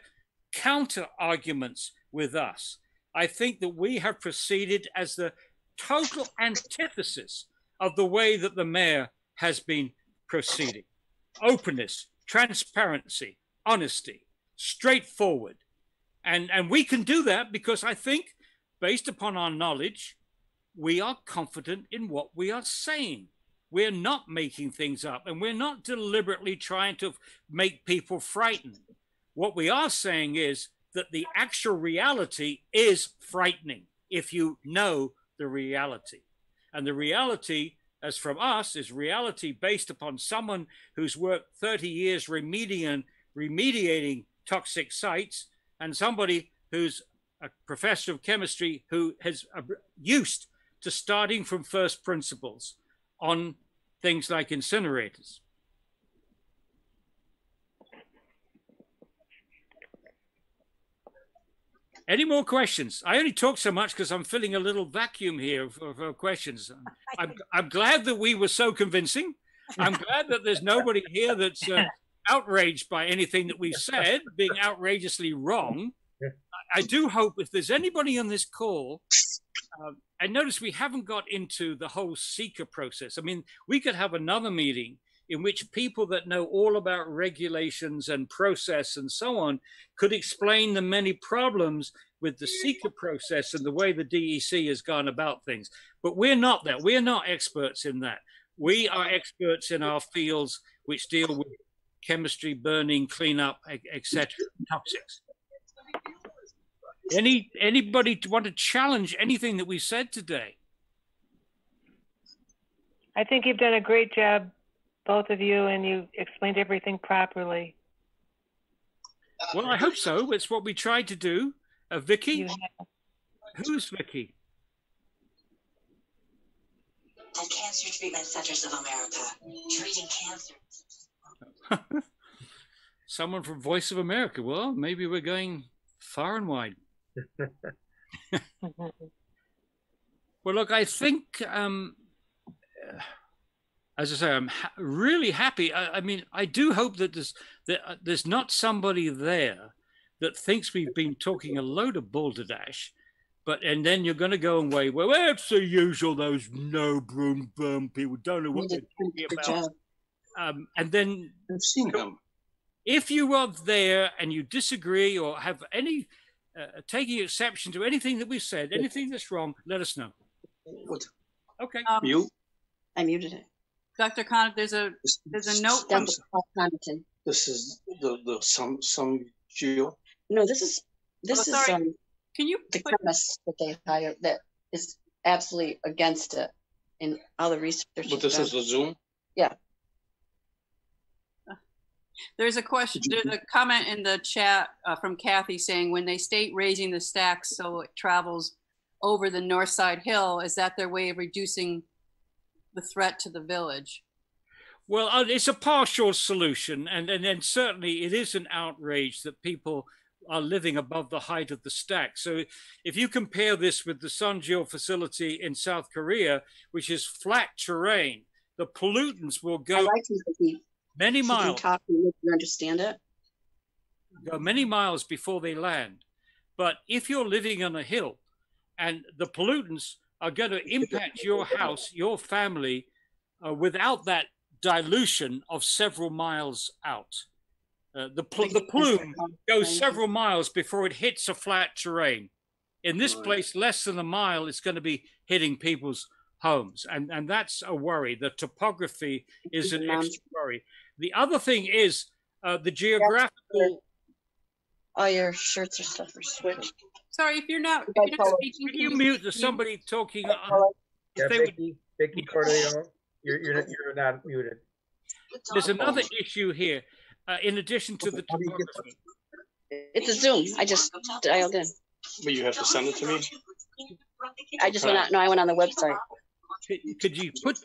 counter arguments with us. I think that we have proceeded as the total antithesis of the way that the mayor has been proceeding. Openness, transparency, honesty, straightforward. And we can do that because I think, based upon our knowledge, we are confident in what we are saying. we're not making things up, and we're not deliberately trying to make people frightened. What we are saying is that the actual reality is frightening if you know the reality. And the reality, as from us, is reality based upon someone who's worked 30 years remediating toxic sites, and somebody who's a professor of chemistry who has used to starting from first principles on things like incinerators. Any more questions? I only talk so much because I'm filling a little vacuum here for questions. I'm glad that we were so convincing. I'm glad that there's nobody here that's outraged by anything that we've said, being outrageously wrong. I do hope if there's anybody on this call, I notice we haven't got into the whole seeker process. I mean, we could have another meeting in which people that know all about regulations and process and so on could explain the many problems with the seeker process and the way the DEC has gone about things. But we're not that. We're not experts in that. We are experts in our fields which deal with chemistry, burning, cleanup, etc., toxics. Anybody want to challenge anything that we said today? I think you've done a great job, both of you, and you explained everything properly. Well, I hope so. It's what we tried to do. Vicky? Who's Vicky? At Cancer Treatment Centers of America, treating cancer. Someone from Voice of America. Well, maybe we're going far and wide. Well, look, I think, as I say, I'm really happy. I mean, I do hope that there's not somebody there that thinks we've been talking a load of balderdash, and then you're going to go away, well, it's the usual, those no Broome people don't know what they're talking about. And then I've seen them. If you are there and you disagree or have any taking exception to anything that we've said, anything that's wrong, let us know. What? Okay. You? I muted it. Dr. Conant, there's a note from This is the some Geo. No, this is Can you the chemist that they hired that is absolutely against it in all the research. But this is a Zoom? Yeah. There's a question, there's a comment in the chat from Kathy saying when they state raising the stacks so it travels over the north side hill, is that their way of reducing the threat to the village? Well, it's a partial solution, and then certainly it is an outrage that people are living above the height of the stack. So if you compare this with the Sunjil facility in South Korea, which is flat terrain, the pollutants will go many miles. Talk and you understand it. Go many miles before they land. But if you're living on a hill and the pollutants are going to impact your house, your family, without that dilution of several miles out. The plume goes several miles before it hits a flat terrain. In this place, less than a mile, it's going to be hitting people's homes. And that's a worry. The topography is an extra worry. The other thing is the geographical... All your shirts or stuff are switched. Sorry, if you're not speaking, can you mute somebody talking? Yeah, Vicky Corleone, you're not muted. There's another issue here, in addition to the topography. It's a Zoom. I just dialed in. But you have to send it to me? I just went out. No, I went on the website. Could you put...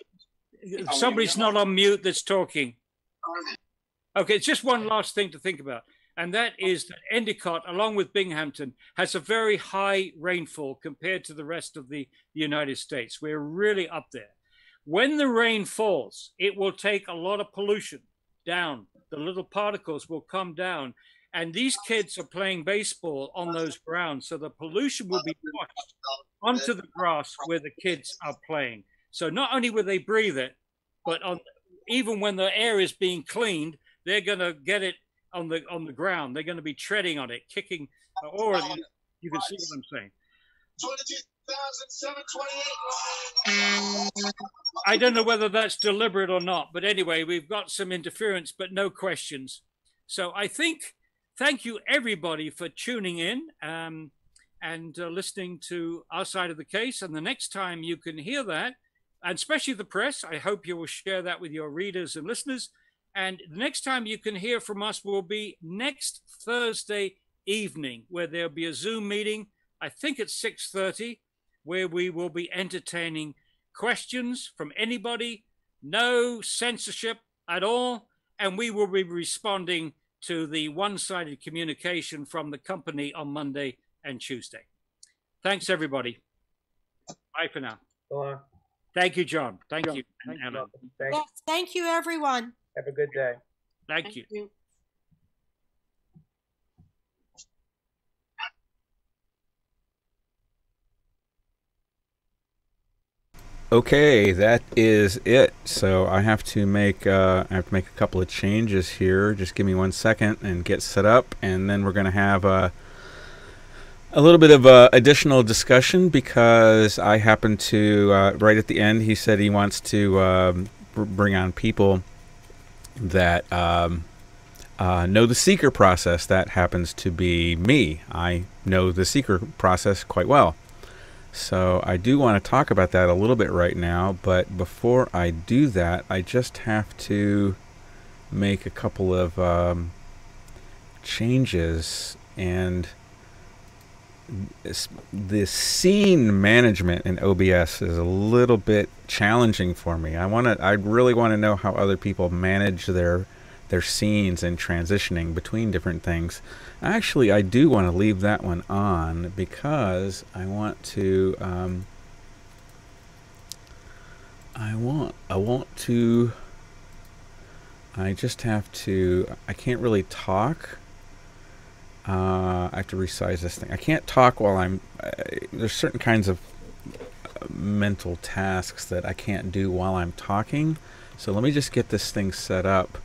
Somebody's not on mute that's talking. Okay, it's just one last thing to think about. And that is that Endicott, along with Binghamton, has a very high rainfall compared to the rest of the United States. We're really up there. When the rain falls, it will take a lot of pollution down. The little particles will come down. And these kids are playing baseball on those grounds. So the pollution will be washed onto the grass where the kids are playing. So not only will they breathe it, but even when the air is being cleaned, they're going to get it on the ground. They're going to be treading on it, kicking, or you can see what I'm saying. I don't know whether that's deliberate or not, but anyway, we've got some interference, but no questions. So I think, thank you everybody for tuning in and listening to our side of the case. And the next time you can hear that, and especially the press, I hope you will share that with your readers and listeners. And the next time you can hear from us will be next Thursday evening, where there'll be a Zoom meeting, I think at 6:30, where we will be entertaining questions from anybody, no censorship at all, and we will be responding to the one-sided communication from the company on Monday and Tuesday. Thanks, everybody. Bye for now. Thank you, John. Thank you. Yes, thank you, everyone. Have a good day. Thank you. Okay, that is it. So I have to make a couple of changes here. Just give me 1 second and get set up, and then we're going to have a little bit of additional discussion, because I happen to right at the end, he said he wants to bring on people that know the seeker process. That happens to be me. I know the seeker process quite well. So I do want to talk about that a little bit right now, but before I do that, I just have to make a couple of changes. And the scene management in OBS is a little bit challenging for me. I really want to know how other people manage their scenes and transitioning between different things. Actually, I do want to leave that one on, because I want to I just have to, I can't really talk. I have to resize this thing. I can't talk while I'm there's certain kinds of mental tasks that I can't do while I'm talking. So let me just get this thing set up.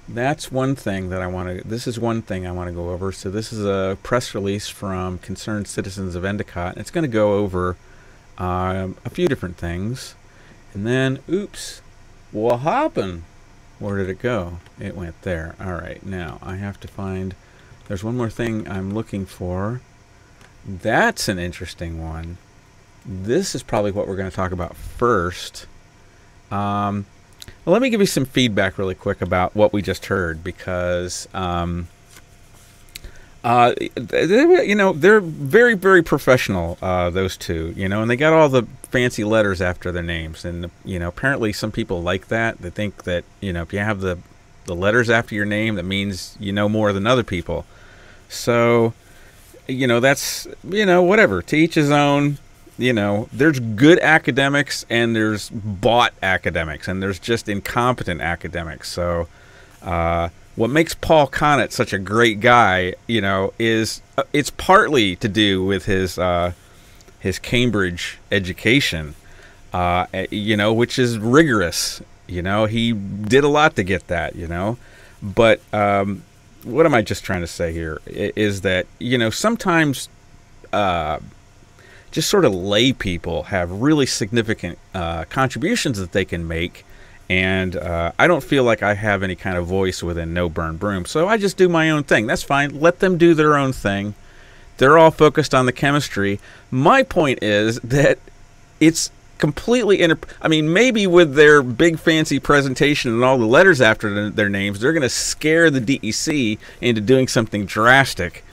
That's one thing that I want to, this is one thing I want to go over. So this is a press release from Concerned Citizens of Endicott. It's going to go over a few different things. And then, oops, what happened? Where did it go? It went there. All right, now I have to find, there's one more thing I'm looking for. That's an interesting one. This is probably what we're going to talk about first. Well, let me give you some feedback really quick about what we just heard, because they're very, very professional, those two, and they got all the fancy letters after their names, and apparently some people like that. They think that if you have the letters after your name, that means you know more than other people. So that's whatever, to each his own. There's good academics and there's bought academics, and there's just incompetent academics. So what makes Paul Connett such a great guy, is it's partly to do with his Cambridge education, which is rigorous. He did a lot to get that, But what am I just trying to say here is that, sometimes just sort of lay people have really significant contributions that they can make, and I don't feel like I have any kind of voice within No Burn Broome, so I just do my own thing. That's fine. Let them do their own thing. They're all focused on the chemistry. My point is that it's completely maybe with their big fancy presentation and all the letters after their names, they're going to scare the DEC into doing something drastic.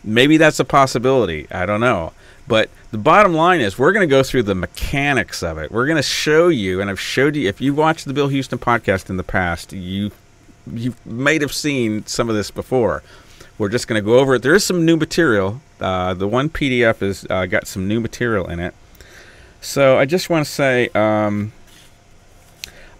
Maybe that's a possibility. I don't know. But the bottom line is, we're going to go through the mechanics of it. We're going to show you, and I've showed you, if you watched the Bill Huston podcast in the past, you might have seen some of this before. We're just going to go over it. There is some new material. The one PDF has got some new material in it. So I just want to say,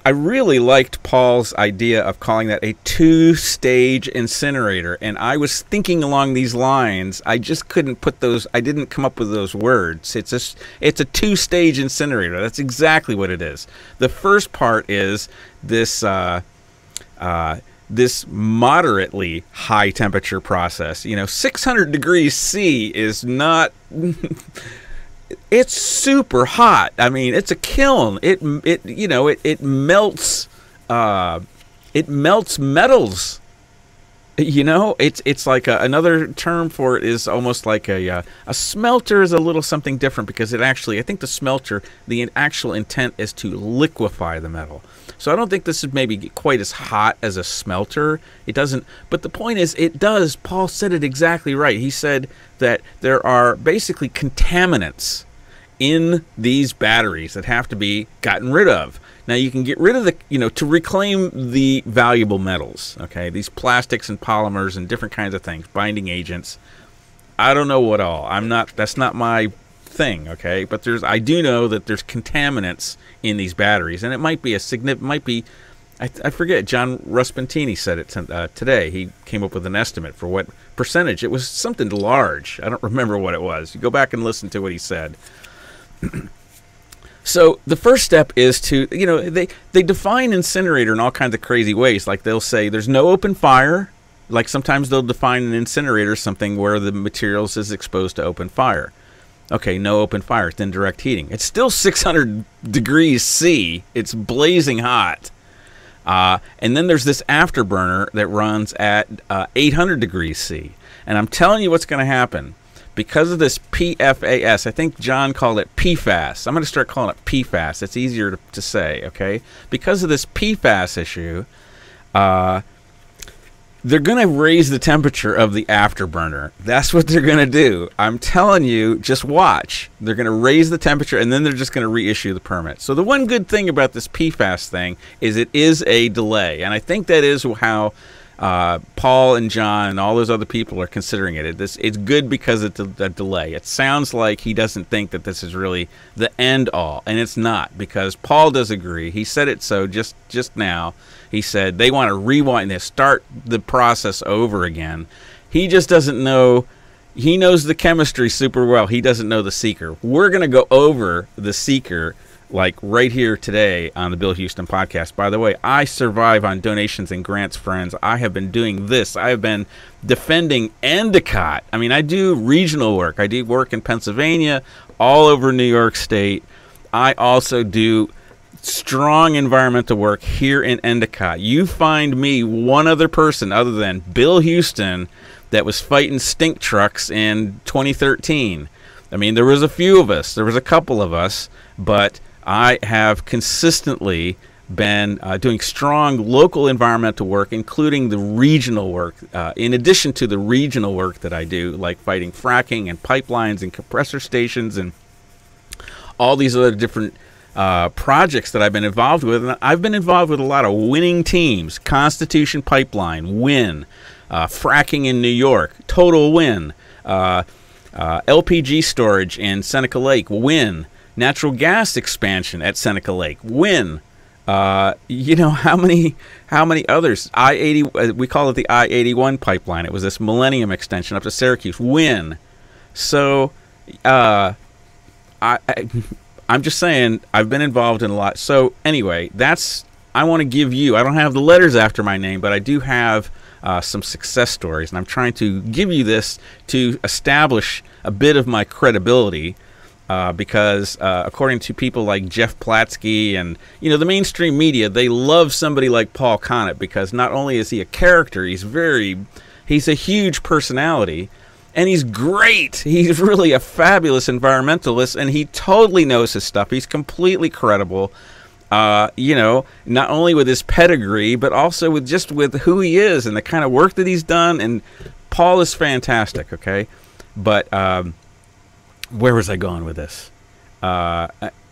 I really liked Paul's idea of calling that a two-stage incinerator, and I was thinking along these lines. I just couldn't put those, I didn't come up with those words. It's a two-stage incinerator. That's exactly what it is. The first part is this this moderately high temperature process. 600 degrees C is not. It's super hot. I mean, it's a kiln. It melts. It melts metals. It's like another term for it is almost like a smelter is a little something different, because I think the smelter, the actual intent is to liquefy the metal. So I don't think this is maybe quite as hot as a smelter. It doesn't, but the point is it does. Paul said it exactly right. He said that there are basically contaminants in these batteries that have to be gotten rid of. Now you can get rid of to reclaim the valuable metals, okay? These plastics and polymers and different kinds of things, binding agents. I don't know what all. That's not my thing, okay? But I do know that there's contaminants in these batteries, and it might be I forget, John Ruspentini said it today. He came up with an estimate for what percentage. It was something large. I don't remember what it was. You go back and listen to what he said. So the first step is to, they define incinerator in all kinds of crazy ways. Like they'll say there's no open fire. Like sometimes they'll define an incinerator as something where the materials is exposed to open fire. Okay, no open fire, it's indirect heating. It's still 600 degrees C. It's blazing hot. And then there's this afterburner that runs at 800 degrees C. And I'm telling you what's going to happen. Because of this PFAS, I think John called it PFAS. I'm going to start calling it PFAS. It's easier to say, okay? Because of this PFAS issue, they're going to raise the temperature of the afterburner. That's what they're going to do. I'm telling you, just watch. They're going to raise the temperature, and then they're just going to reissue the permit. So the one good thing about this PFAS thing is it is a delay, and I think that is how Paul and John and all those other people are considering it. It's good because it's a delay. It sounds like he doesn't think that this is really the end all, and it's not, because Paul does agree. He said it so just now. He said they want to rewind this, start the process over again. He just doesn't know. He knows the chemistry super well. He doesn't know the seeker. We're going to go over the seeker like right here today on the Bill Huston podcast. By the way, I survive on donations and grants, friends. I have been doing this. I have been defending Endicott. I mean, I do regional work. I do work in Pennsylvania, all over New York State. I also do strong environmental work here in Endicott. You find me one other person other than Bill Huston that was fighting stink trucks in 2013. I mean, there was a few of us. There was a couple of us, but I have consistently been doing strong local environmental work, including the regional work, in addition to the regional work that I do, like fighting fracking and pipelines and compressor stations and all these other different projects that I've been involved with. And I've been involved with a lot of winning teams. Constitution Pipeline, win. Fracking in New York, total win. LPG storage in Seneca Lake, win. Natural gas expansion at Seneca Lake, win. How many others? I-80, we call it the I-81 pipeline. It was this Millennium extension up to Syracuse, win. So, I'm just saying, I've been involved in a lot. So anyway, I want to give you, I don't have the letters after my name, but I do have some success stories, and I'm trying to give you this to establish a bit of my credibility. Because according to people like Jeff Platsky and, the mainstream media, they love somebody like Paul Connett because not only is he a character, he's a huge personality, and he's great. He's really a fabulous environmentalist, and he totally knows his stuff. He's completely credible, not only with his pedigree, but also with who he is and the kind of work that he's done. And Paul is fantastic, okay? But where was I going with this?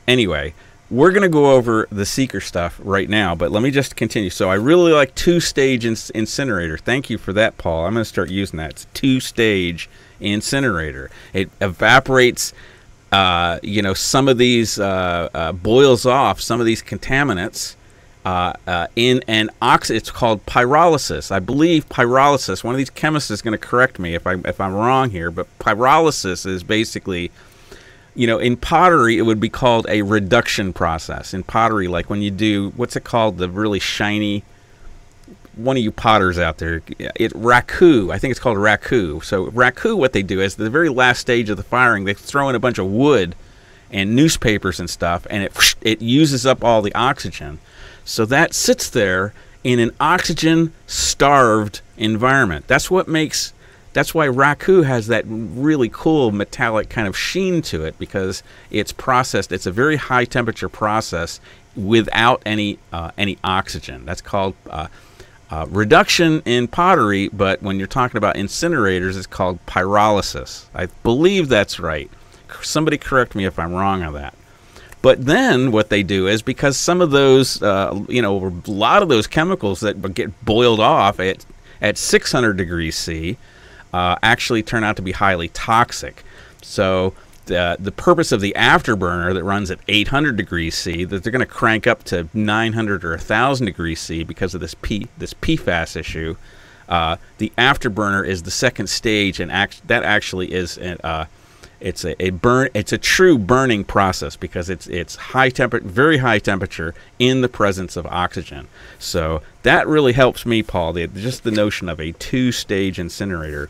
Anyway, we're going to go over the seeker stuff right now, but let me just continue. So I really like two-stage incinerator. Thank you for that, Paul. I'm going to start using that. It's two-stage incinerator. It evaporates, some of these, boils off some of these contaminants in an it's called pyrolysis. I believe pyrolysis, one of these chemists is going to correct me if I'm wrong here, but pyrolysis is basically, in pottery it would be called a reduction process. In pottery, like when you do, what's it called, the really shiny, one of you potters out there, raku, I think it's called raku. So raku, what they do is the very last stage of the firing, they throw in a bunch of wood and newspapers and stuff, and it uses up all the oxygen. So that sits there in an oxygen-starved environment. That's why raku has that really cool metallic kind of sheen to it, because it's processed. It's a very high temperature process without any oxygen. That's called reduction in pottery, but when you're talking about incinerators, it's called pyrolysis. I believe that's right. Somebody correct me if I'm wrong on that. But then what they do is, because some of those, a lot of those chemicals that get boiled off at 600 degrees C actually turn out to be highly toxic. So the purpose of the afterburner that runs at 800 degrees C, that they're going to crank up to 900 or 1,000 degrees C because of this PFAS issue. The afterburner is the second stage, and that actually is it's a true burning process, because it's high temperature, very high temperature in the presence of oxygen. So that really helps me, Paul. Just the notion of a two-stage incinerator.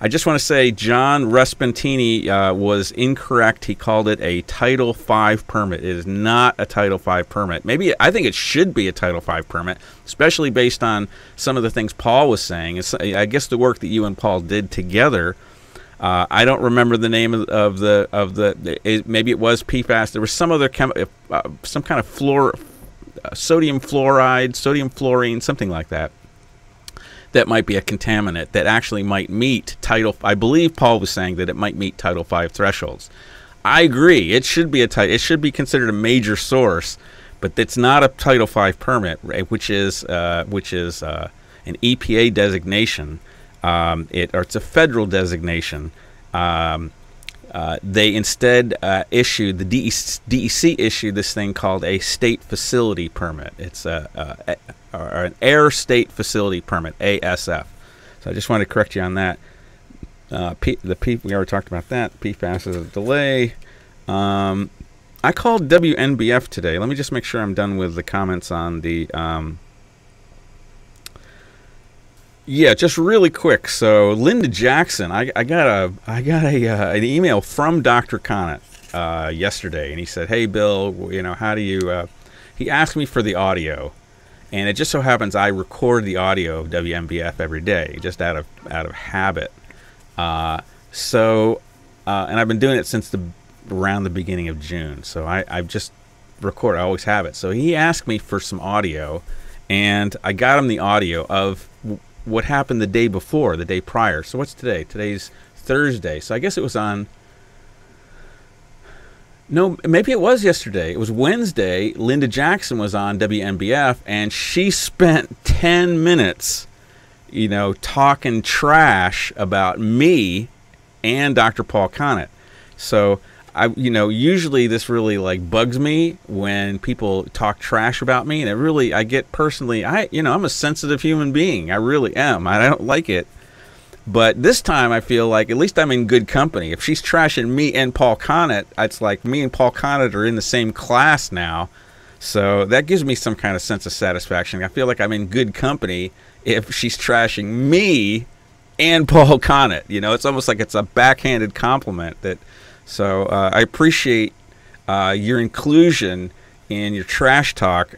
I just want to say John Ruspentini was incorrect. He called it a Title V permit. It is not a Title V permit. I think it should be a Title V permit, especially based on some of the things Paul was saying. I guess the work that you and Paul did together. I don't remember the name of the maybe it was PFAS. There was some other some kind of sodium fluoride, sodium fluorine, something like that. That might be a contaminant that actually might meet I believe Paul was saying that it might meet Title V thresholds. I agree. It should be it should be considered a major source, but it's not a Title V permit, which is an EPA designation. It's a federal designation. They instead issued, the DEC issued this thing called a state facility permit. It's an air state facility permit, ASF. So I just wanted to correct you on that. We already talked about that. PFAS is a delay. I called WNBF today. Let me just make sure I'm done with the comments on the. Yeah, just really quick. So Linda Jackson, I got an email from Dr. Connett yesterday, and he said, "Hey Bill, how do you?" He asked me for the audio, and it just so happens I record the audio of WNBF every day, just out of habit. And I've been doing it since around the beginning of June. So I've just record. I always have it. So he asked me for some audio, and I got him the audio of what happened the day before, the day prior. So what's today? Today's Thursday. So I guess it was on. No, maybe it was yesterday. It was Wednesday. Linda Jackson was on WNBF, and she spent 10 minutes, talking trash about me and Dr. Paul Connett. So usually this really bugs me when people talk trash about me, and I get personally, I'm a sensitive human being. I really am. I don't like it. But this time I feel like at least I'm in good company. If she's trashing me and Paul Connett, it's like me and Paul Connett are in the same class now. So that gives me some kind of sense of satisfaction. I feel like I'm in good company if she's trashing me and Paul Connett. It's almost like it's a backhanded compliment. So I appreciate your inclusion in your trash talk,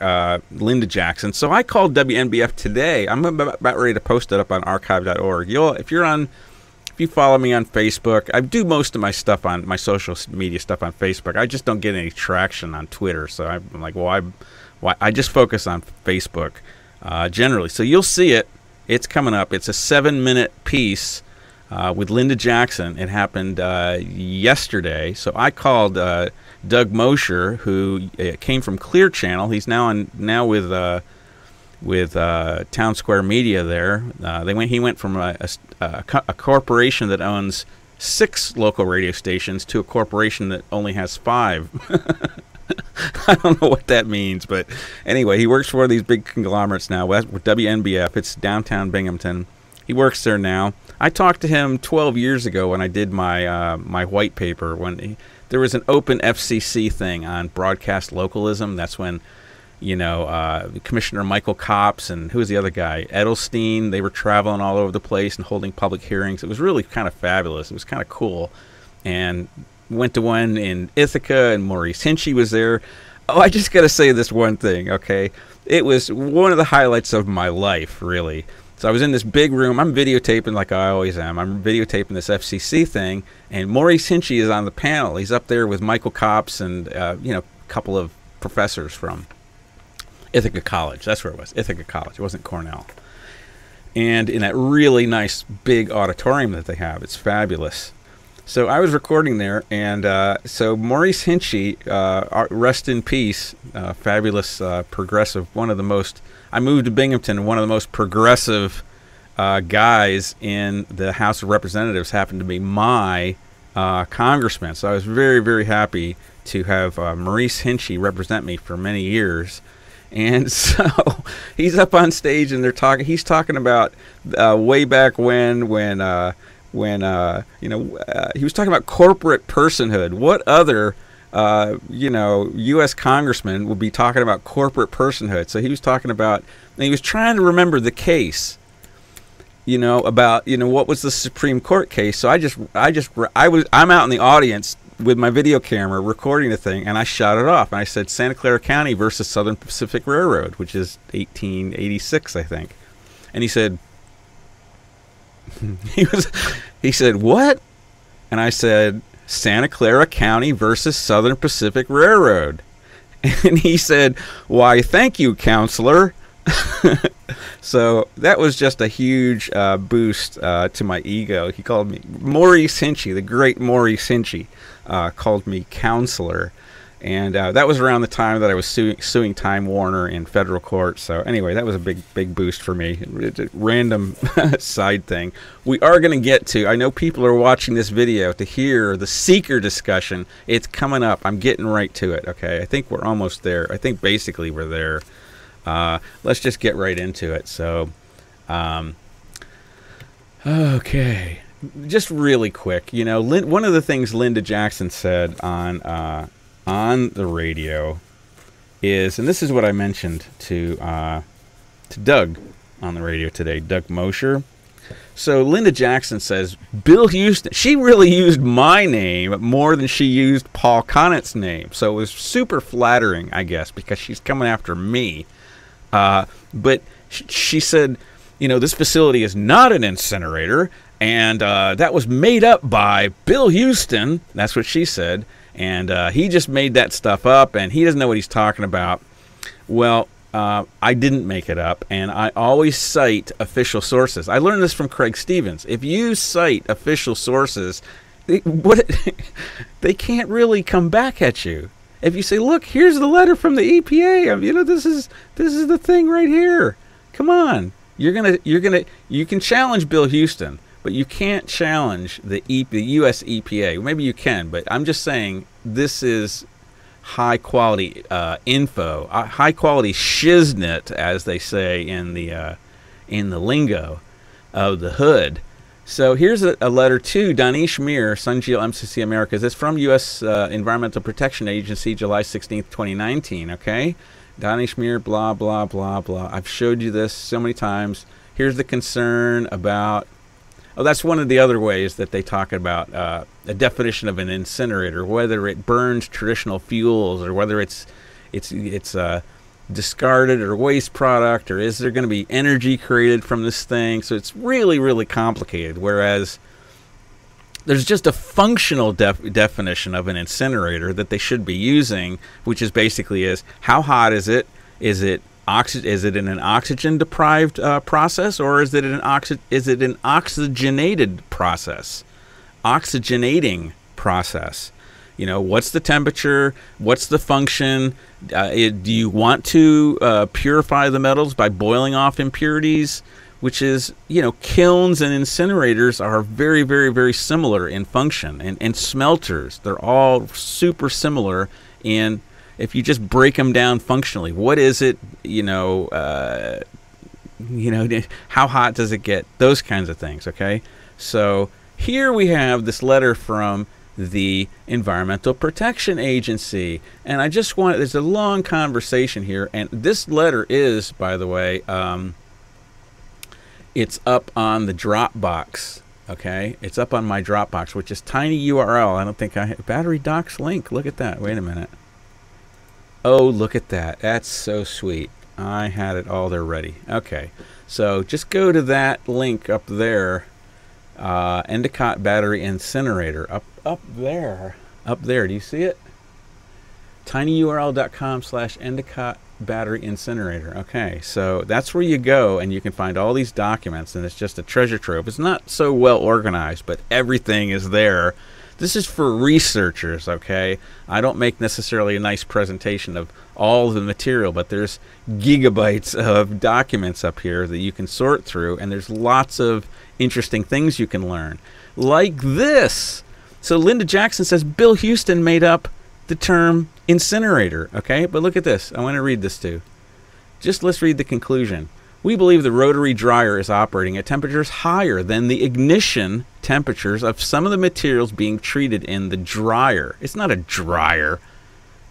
Linda Jackson. So I called WNBF today. I'm about ready to post it up on archive.org. If you follow me on Facebook, I do most of my stuff on my social media stuff on Facebook. I just don't get any traction on Twitter. So I'm like, I just focus on Facebook generally. So you'll see it. It's coming up. It's a 7-minute piece with Linda Jackson. It happened yesterday. So I called Doug Mosher, who came from Clear Channel. He's now with Town Square Media there. He went from a corporation that owns 6 local radio stations to a corporation that only has 5. I don't know what that means, but anyway, he works for one of these big conglomerates now with WNBF. It's downtown Binghamton. He works there now. I talked to him 12 years ago when I did my my white paper, when there was an open FCC thing on broadcast localism. That's when Commissioner Michael Copps and who was the other guy, Edelstein. They were traveling all over the place and holding public hearings. It was really kind of fabulous. It was kind of cool. And went to one in Ithaca, and Maurice Hinchey was there. Oh, I just got to say this one thing, okay? It was one of the highlights of my life, really. So I was in this big room. I'm videotaping like I always am. I'm videotaping this FCC thing, and Maurice Hinchey is on the panel. He's up there with Michael Copps and, a couple of professors from Ithaca College. That's where it was, Ithaca College. It wasn't Cornell. And in that really nice big auditorium that they have, it's fabulous. So I was recording there, and so Maurice Hinchey, rest in peace, fabulous progressive, I moved to Binghamton, one of the most progressive guys in the House of Representatives happened to be my congressman. So I was very, very happy to have Maurice Hinchey represent me for many years. And so he's up on stage, and he's talking about way back when he was talking about corporate personhood. What other, U.S. congressman would be talking about corporate personhood? So he was talking about, and he was trying to remember the case, about, what was the Supreme Court case. So I'm out in the audience with my video camera recording the thing, and I shot it off, and I said Santa Clara County versus Southern Pacific Railroad, which is 1886, I think. And he said, he said, what? And I said, Santa Clara County versus Southern Pacific Railroad. And he said, why, thank you, counselor. So that was just a huge boost to my ego. He called me Maurice Hinchey, the great Maurice Hinchey, called me counselor. And that was around the time that I was suing Time Warner in federal court. So anyway, that was a big boost for me. It's a random side thing. We are going to get to, I know people are watching this video to hear the seeker discussion. It's coming up. I'm getting right to it, okay? I think we're almost there. I think basically we're there. Let's just get right into it. So, okay. Just really quick, one of the things Linda Jackson said on the radio is, and this is what I mentioned to Doug on the radio today, Doug Mosher. So Linda Jackson says, Bill Huston, she really used my name more than she used Paul Connett's name. So it was super flattering, I guess, because she's coming after me. But she said, this facility is not an incinerator, and that was made up by Bill Huston. That's what she said. And he just made that stuff up, and he doesn't know what he's talking about. Well, I didn't make it up, and I always cite official sources. I learned this from Craig Stevens. If you cite official sources, they can't really come back at you. If you say, look, here's the letter from the EPA, this is the thing right here. Come on. You can challenge Bill Huston, but you can't challenge the U.S. EPA. Maybe you can, but I'm just saying this is high quality info, high quality shiznit, as they say in the lingo of the hood. So here's a letter to Danish Mir, Sunjeel MCC Americas. It's from U.S. Environmental Protection Agency, July 16th, 2019, okay? Danish Mir, blah, blah, blah, blah. I've showed you this so many times. Here's the concern about... Oh, that's one of the other ways that they talk about a definition of an incinerator, whether it burns traditional fuels or whether it's discarded or waste product, or is there going to be energy created from this thing? So it's really, really complicated, whereas there's just a functional definition of an incinerator that they should be using, which is basically how hot is it? Is it in an oxygen-deprived process, or is it an oxygenated process? Oxygenating process. What's the temperature? What's the function? Do you want to purify the metals by boiling off impurities? Which is, kilns and incinerators are very, very, very similar in function. And smelters, they're all super similar in, if you just break them down functionally. What is it, how hot does it get? Those kinds of things, okay? So here we have this letter from the Environmental Protection Agency. And I just want, there's a long conversation here, and this letter is, by the way, it's up on the Dropbox. Okay, it's up on my Dropbox, which is tiny URL. I don't think I have battery docs link. Look at that. Wait a minute. Oh, look at that. That's so sweet. I had it all there ready. Okay, so just go to that link up there. Endicott Battery Incinerator. Up there. Up there. Do you see it? tinyurl.com/Endicott Battery Incinerator. Okay, so that's where you go, and you can find all these documents, and it's just a treasure trove. It's not so well organized, but everything is there. This is for researchers, okay? I don't make necessarily a nice presentation of all the material, but there's gigabytes of documents up here that you can sort through, and there's lots of interesting things you can learn. Like this. So Linda Jackson says Bill Huston made up the term incinerator, okay? But look at this. I want to read this too. Just let's read the conclusion. We believe the rotary dryer is operating at temperatures higher than the ignition temperatures of some of the materials being treated in the dryer. It's not a dryer.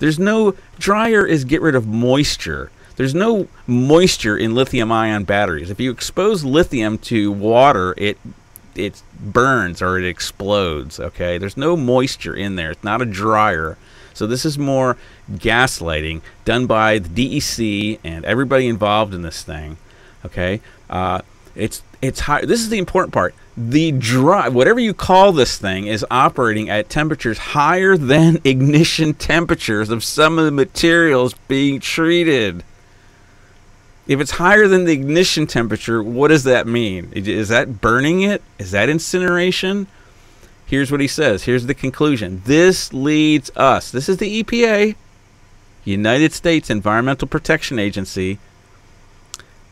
There's no dryer is get rid of moisture. There's no moisture in lithium-ion batteries. If you expose lithium to water, it burns or it explodes, okay? There's no moisture in there. It's not a dryer. So this is more gaslighting done by the DEC and everybody involved in this thing. Okay, it's high. This is the important part. The whatever you call this thing is operating at temperatures higher than ignition temperatures of some of the materials being treated. If it's higher than the ignition temperature, what does that mean? Is that burning it? Is that incineration? Here's what he says. Here's the conclusion. This leads us. This is the EPA, United States Environmental Protection Agency.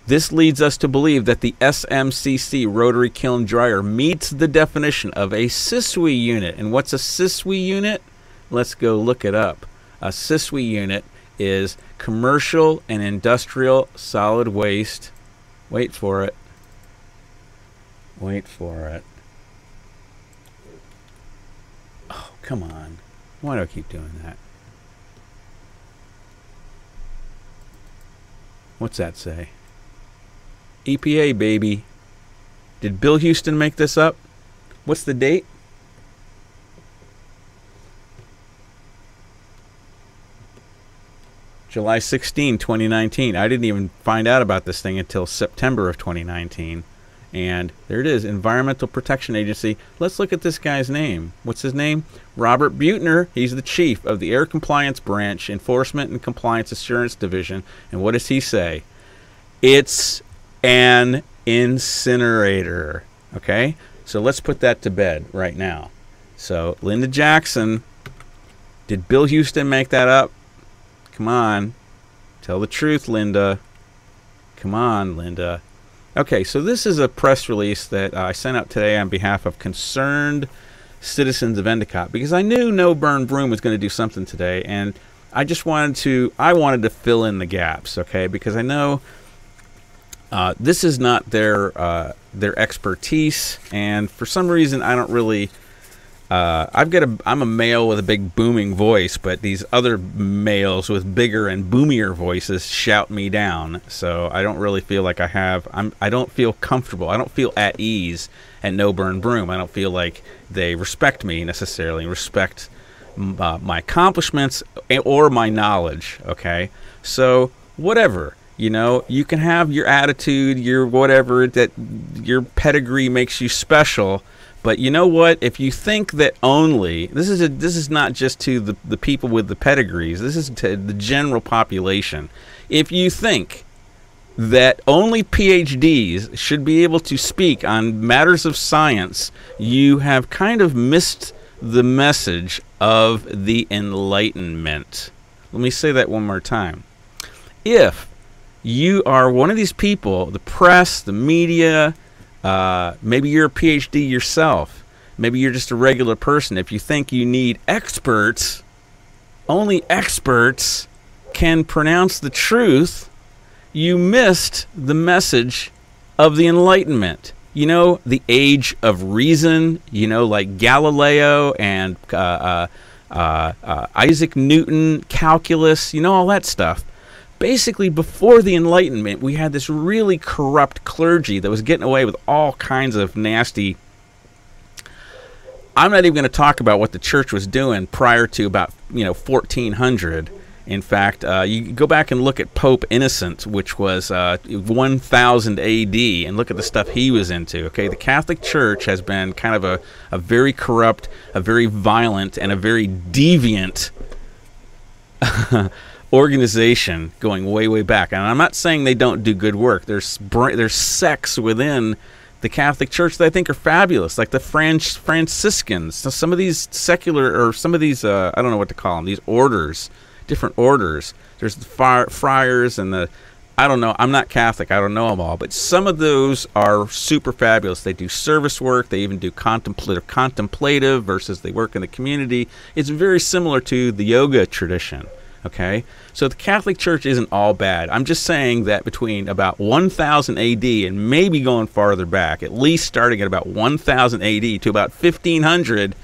This leads us to believe that the SMCC rotary kiln dryer meets the definition of a SISWI unit. And what's a SISWI unit? Let's go look it up. A SISWI unit is commercial and industrial solid waste. Wait for it. Wait for it. Oh, come on. Why do I keep doing that? What's that say? EPA, baby. Did Bill Huston make this up? What's the date? July 16, 2019. I didn't even find out about this thing until September of 2019. And there it is, Environmental Protection Agency. Let's look at this guy's name. What's his name? Robert Buettner. He's the chief of the Air Compliance Branch, Enforcement and Compliance Assurance Division. And what does he say? It's an incinerator. Okay? So let's put that to bed right now. So, Linda Jackson, did Bill Huston make that up? Come on. Tell the truth, Linda. Come on, Linda. Okay, so this is a press release that I sent out today on behalf of concerned citizens of Endicott, because I knew No Burn Broome was going to do something today, and I just wanted to fill in the gaps, okay, because I know this is not their expertise, and for some reason I don't really I'm a male with a big booming voice, but these other males with bigger and boomier voices shout me down. So I don't really feel like I don't feel comfortable. I don't feel at ease at No Burn Broome. I don't feel like they respect me necessarily, respect my accomplishments or my knowledge. Okay, so whatever. You know, you can have your attitude, your whatever, that your pedigree makes you special. But you know what? If you think that only this is not just to the people with the pedigrees. This is to the general population. If you think that only PhDs should be able to speak on matters of science, you have kind of missed the message of the Enlightenment. Let me say that one more time. If you are one of these people, the press, the media, maybe you're a PhD yourself, maybe you're just a regular person. If you think you need experts, only experts can pronounce the truth, you missed the message of the Enlightenment. You know, the age of reason, you know, like Galileo and Isaac Newton, calculus, you know, all that stuff. Basically, before the Enlightenment, we had this really corrupt clergy that was getting away with all kinds of nasty... I'm not even going to talk about what the church was doing prior to about, 1400. In fact, you go back and look at Pope Innocent, which was 1000 AD, and look at the stuff he was into. Okay, the Catholic Church has been kind of a very corrupt, a very violent, and a very deviant organization going way, way back. And I'm not saying they don't do good work. There's sects within the Catholic Church that I think are fabulous, like the Franciscans. So some of these secular, or some of these, I don't know what to call them, these orders, different orders. There's the friars and the, I don't know, I'm not Catholic, I don't know them all, but some of those are super fabulous. They do service work, they even do contemplative versus they work in the community. It's very similar to the yoga tradition. Okay, so the Catholic Church isn't all bad. I'm just saying that between about 1000 AD and maybe going farther back, at least starting at about 1000 AD to about 1500,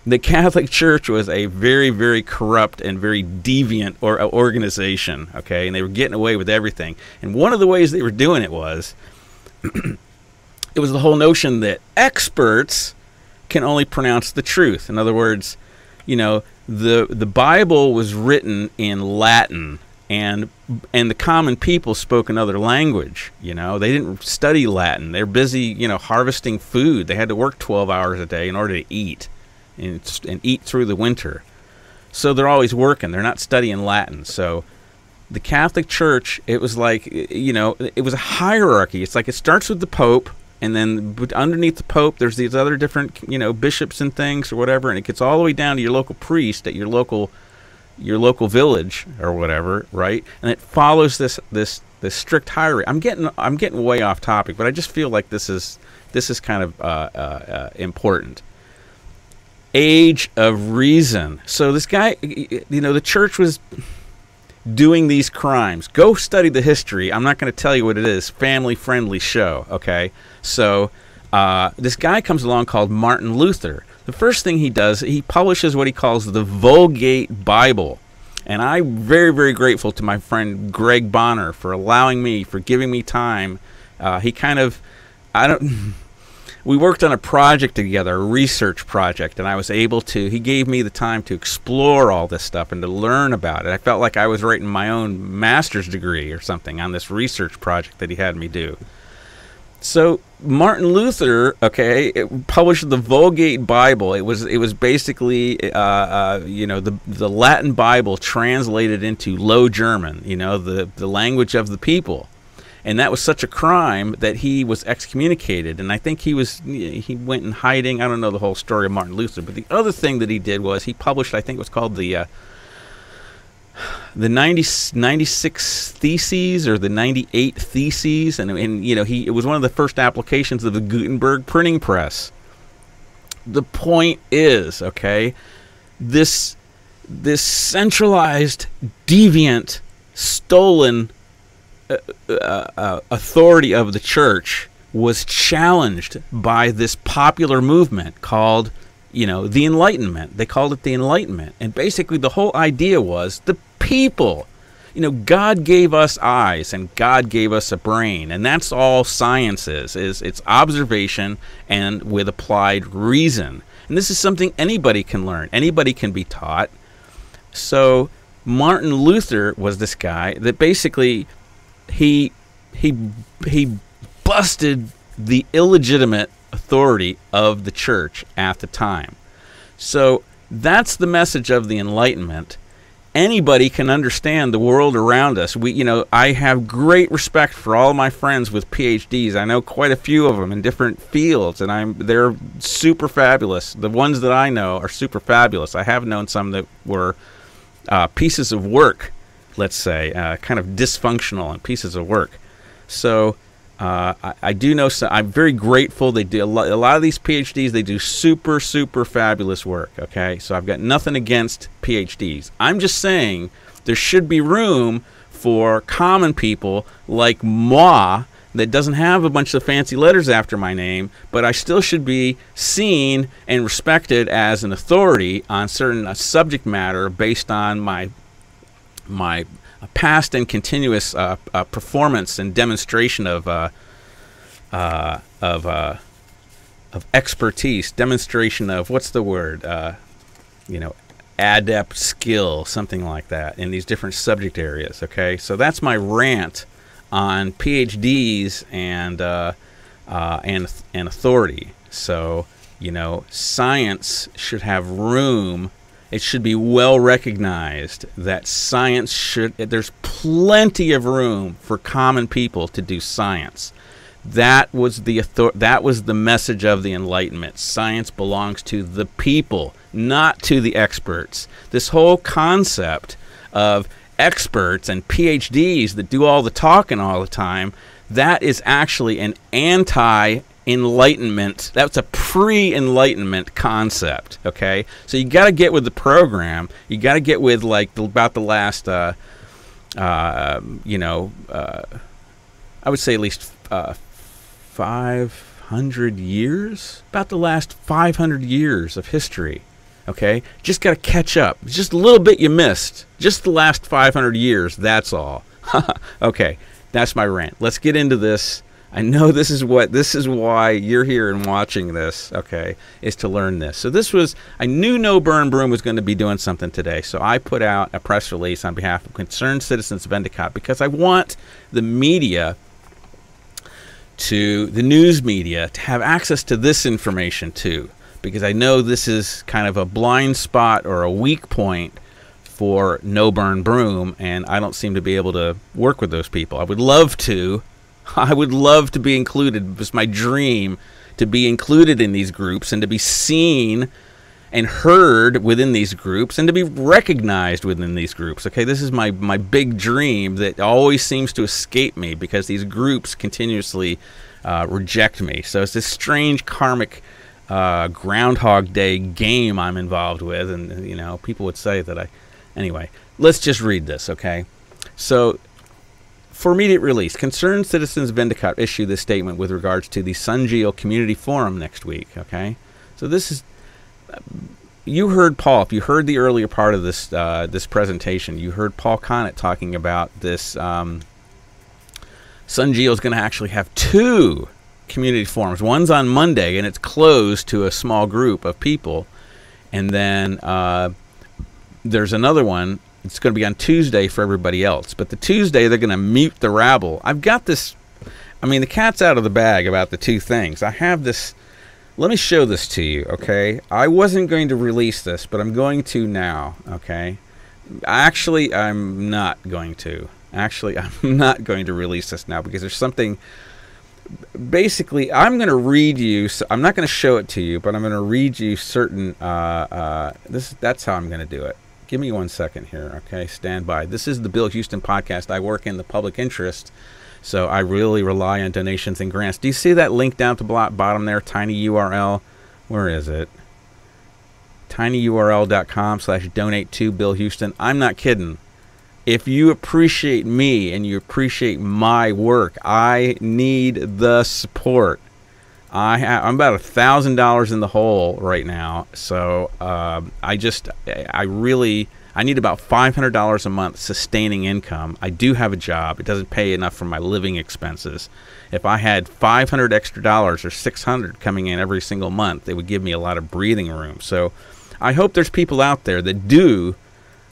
the Catholic Church was a very, very corrupt and very deviant organization. Okay, and they were getting away with everything. And one of the ways they were doing it was, it was the whole notion that experts can only pronounce the truth. In other words, the Bible was written in Latin, and the common people spoke another language. They didn't study Latin. They're busy, harvesting food. They had to work 12 hours a day in order to eat and eat through the winter. So they're always working. They're not studying Latin. So the Catholic Church, it was like, it was a hierarchy. It's like it starts with the Pope, and then underneath the Pope, there's these other different, bishops and things or whatever, and it gets all the way down to your local priest at your local village or whatever, right? And it follows this strict hierarchy. I'm getting way off topic, but I just feel like this is kind of important. Age of reason. So this guy, the church was doing these crimes. Go study the history. I'm not going to tell you what it is. Family-friendly show, okay? So this guy comes along called Martin Luther. The first thing he does, he publishes what he calls the Vulgate Bible. And I'm very, very grateful to my friend Greg Bonner for giving me time. We worked on a project together, a research project, and I was able to, he gave me the time to explore all this stuff and to learn about it. I felt like I was writing my own master's degree or something on this research project that he had me do. So Martin Luther, published the Vulgate Bible. It was basically, the Latin Bible translated into Low German, the language of the people. And that was such a crime that he was excommunicated. And I think he went in hiding. I don't know the whole story of Martin Luther. But the other thing that he did was he published, I think it was called the 96 Theses or the 98 Theses. And it was one of the first applications of the Gutenberg printing press. The point is, this centralized, deviant, stolen authority of the church was challenged by this popular movement called, the Enlightenment. They called it the Enlightenment. And basically the whole idea was the people, God gave us eyes and God gave us a brain. And that's all science is it's observation and with applied reason. And this is something anybody can learn. Anybody can be taught. So Martin Luther was this guy that basically he busted the illegitimate authority of the church at the time. So that's the message of the Enlightenment. Anybody can understand the world around us. I have great respect for all my friends with PhDs. I know quite a few of them in different fields, and they're super fabulous. The ones that I know are super fabulous. I have known some that were pieces of work, let's say, kind of dysfunctional and pieces of work. So I do know some. I'm very grateful. They do a lot of these PhDs. They do super, super fabulous work. So I've got nothing against PhDs. I'm just saying there should be room for common people like moi that doesn't have a bunch of fancy letters after my name, but I still should be seen and respected as an authority on certain subject matter based on my past and continuous performance and demonstration of expertise, demonstration of, what's the word, adept skill, something like that, in these different subject areas. Okay, so that's my rant on PhDs and authority. So, science should have room. It should be well recognized that science there's plenty of room for common people to do science. That was the message of the Enlightenment. Science belongs to the people, not to the experts. This whole concept of experts and PhDs that do all the talking all the time, that is actually an anti-Enlightenment. That's a pre-Enlightenment concept. Okay, so you got to get with the program. You got to get with about the last, I would say at least 500 years, about the last 500 years of history. Okay, just got to catch up. Just a little bit you missed. Just the last 500 years. That's all. Okay, that's my rant. Let's get into this. I know this is why you're here and watching this. Okay, is to learn this. So I knew No Burn Broome was going to be doing something today. So I put out a press release on behalf of concerned citizens of Endicott because I want the media, the news media, to have access to this information too, because I know this is kind of a blind spot or a weak point for No Burn Broome, and I don't seem to be able to work with those people. I would love to be included. It was my dream to be included in these groups and to be seen and heard within these groups and to be recognized within these groups. Okay, this is my big dream that always seems to escape me because these groups continuously reject me. So it's this strange karmic Groundhog Day game I'm involved with, and people would say that anyway, let's just read this. Okay, so for immediate release, concerned citizens of Endicott issue this statement with regards to the Sungeo Community Forum next week. Okay, so this is, you heard Paul. If you heard the earlier part of this this presentation, you heard Paul Connett talking about this. Sungeo is going to actually have 2 community forums. One's on Monday, and it's closed to a small group of people, and then there's another one. It's going to be on Tuesday for everybody else. But the Tuesday, they're going to mute the rabble. I've got this. I mean, the cat's out of the bag about the 2 things. I have this. Let me show this to you, okay? I wasn't going to release this, but I'm going to now, okay? Actually, I'm not going to. Actually, I'm not going to release this now because there's something. Basically, I'm going to read you. So I'm not going to show it to you, but I'm going to read you certain. That's how I'm going to do it. Give me 1 second here, okay? Stand by. This is the Bill Huston podcast. I work in the public interest, so I really rely on donations and grants. Do you see that link down at the bottom there? Tiny URL. Where is it? tinyurl.com/donate to Bill Huston. I'm not kidding. If you appreciate me and you appreciate my work, I need the support. I'm about $1,000 in the hole right now, so I need about $500 a month sustaining income. I do have a job. It doesn't pay enough for my living expenses. If I had $500 extra dollars or $600 coming in every single month, it would give me a lot of breathing room. So I hope there's people out there that do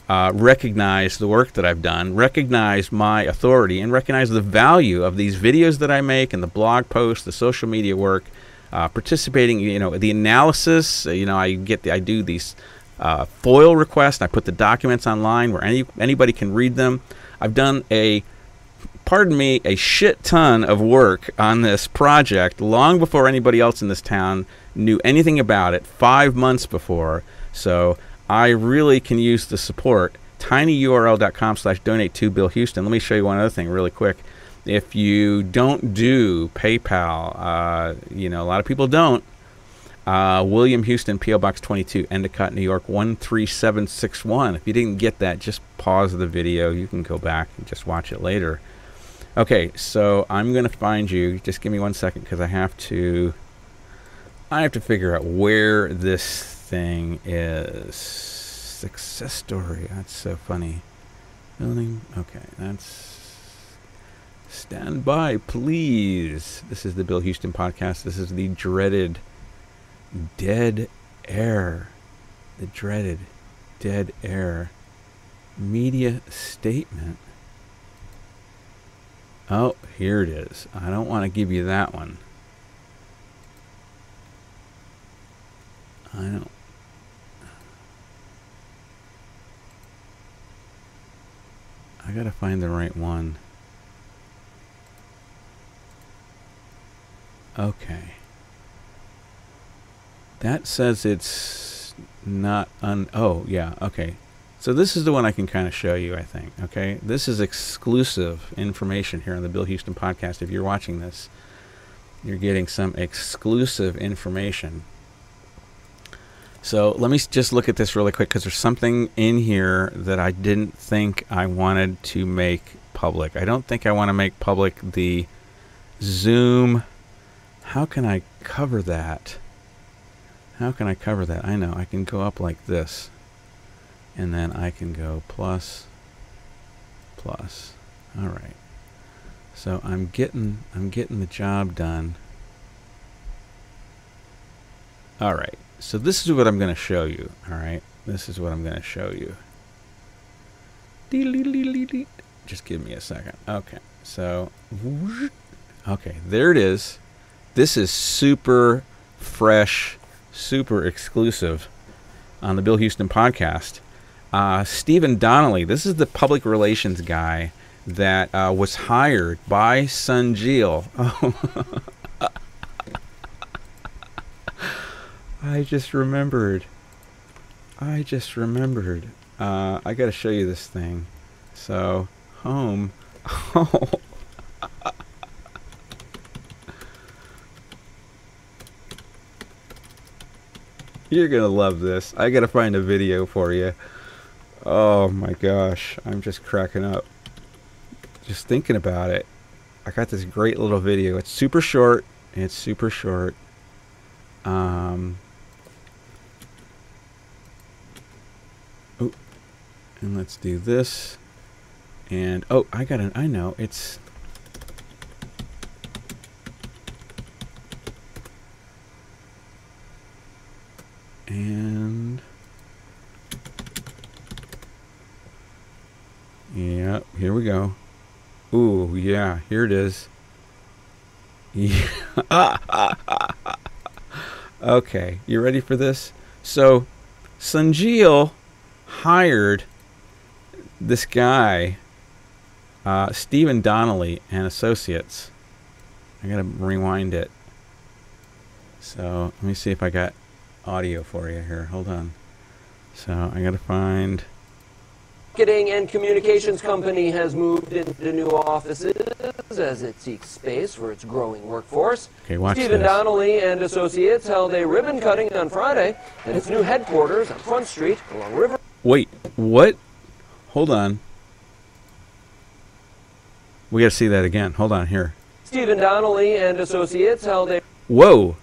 recognize the work that I've done, recognize my authority, and recognize the value of these videos that I make and the blog posts, the social media work, participating, the analysis. I do these FOIL requests. I put the documents online where anybody can read them. I've done a shit ton of work on this project long before anybody else in this town knew anything about it, 5 months before. So I really can use the support. tinyurl.com/donate to Bill Huston. Let me show you one other thing really quick. If you don't do PayPal, a lot of people don't. William Huston, P.O. Box 22, Endicott, New York, 13761. If you didn't get that, just pause the video. You can go back and just watch it later. Okay, so I'm going to find you. Just give me 1 second because I have to figure out where this thing is. Success story. That's so funny. Building. Okay, that's... Stand by, please. This is the Bill Huston podcast. This is the dreaded dead air. The dreaded dead air media statement. Oh, here it is. I don't want to give you that one. I don't. I gotta find the right one. Okay. That says it's not oh, yeah, okay. So this is the one I can kind of show you, I think, okay? This is exclusive information here on the Bill Huston podcast. If you're watching this, you're getting some exclusive information. So let me just look at this really quick because there's something in here that I didn't think I wanted to make public. I don't think I want to make public the Zoom. How can I cover that? How can I cover that? I know I can go up like this, and then I can go plus, plus. All right. So I'm getting the job done. All right. So this is what I'm going to show you. All right. This is what I'm going to show you. Just give me a second. Okay. So, okay, there it is. This is super fresh, super exclusive on the Bill Huston podcast. Stephen Donnelly, this is the public relations guy that was hired by Sunjeel. Oh. I just remembered. I got to show you this thing. So, home. Oh. You're going to love this. I got to find a video for you. Oh my gosh. I'm just cracking up. Just thinking about it. I got this great little video. It's super short. Oh, and let's do this. And oh, I know it's. And yeah, here we go. Ooh, yeah, here it is. Yeah. Okay, you ready for this? So, Sunjeel hired this guy, Stephen Donnelly and Associates. I gotta rewind it. So, let me see if I got audio for you here. Hold on. So, I gotta find... Marketing and communications company has moved into new offices as it seeks space for its growing workforce. Okay, watch Stephen this. Donnelly and Associates held a ribbon cutting on Friday at its new headquarters on Front Street along River. Wait, what? Hold on. We gotta see that again. Hold on here. Stephen Donnelly and Associates held a... Whoa!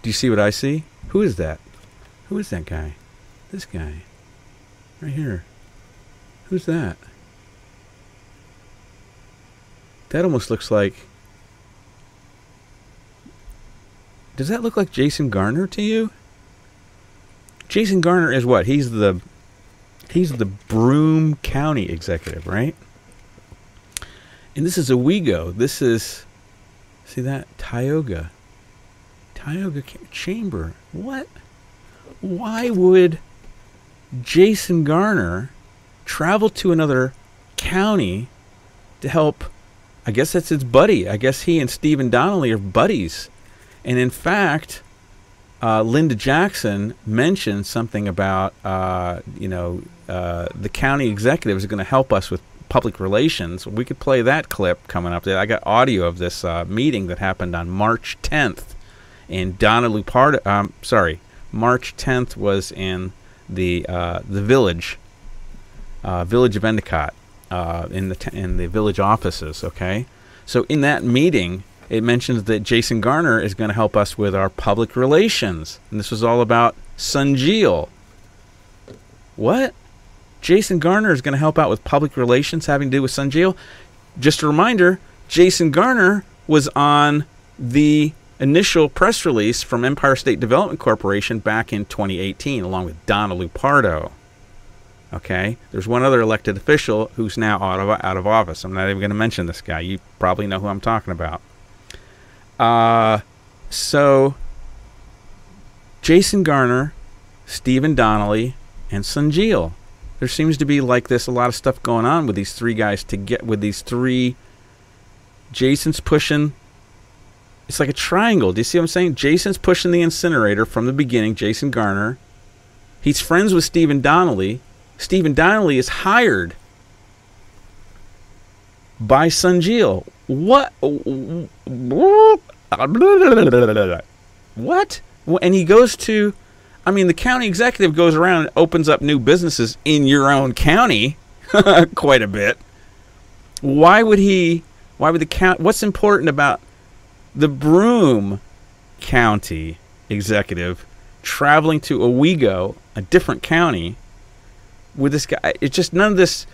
Do you see what I see? Who is that? Who is that guy? This guy. Right here. Who's that? That almost looks like... Does that look like Jason Garner to you? Jason Garner is what? He's the Broome County executive, right? And this is Owego. This is... See that? Tioga Chamber. What? Why would Jason Garner travel to another county to help? I guess that's his buddy. I guess he and Stephen Donnelly are buddies. And in fact, Linda Jackson mentioned something about, the county executive is going to help us with public relations. We could play that clip coming up. I got audio of this meeting that happened on March 10th in Donnelly March 10th was in the village of Endicott, in the village offices. Okay, so in that meeting, it mentions that Jason Garner is going to help us with our public relations, and this was all about Sunjeel. What? Jason Garner is going to help out with public relations having to do with Sunjeel? Just a reminder, Jason Garner was on the initial press release from Empire State Development Corporation back in 2018, along with Donna Lupardo. Okay, there's one other elected official who's now out of office. I'm not even going to mention this guy. You probably know who I'm talking about. So Jason Garner, Stephen Donnelly, and Sunjeel. There seems to be like this a lot of stuff going on with these three guys to get with these three. Jason's pushing. It's like a triangle. Do you see what I'm saying? Jason's pushing the incinerator from the beginning, Jason Garner. He's friends with Stephen Donnelly. Stephen Donnelly is hired by Sunjeel. What? What? And he goes to, I mean, the county executive goes around and opens up new businesses in your own county quite a bit. Why would the county, what's important about the Broome County executive traveling to Owego, a different county, with this guy? It's just none of this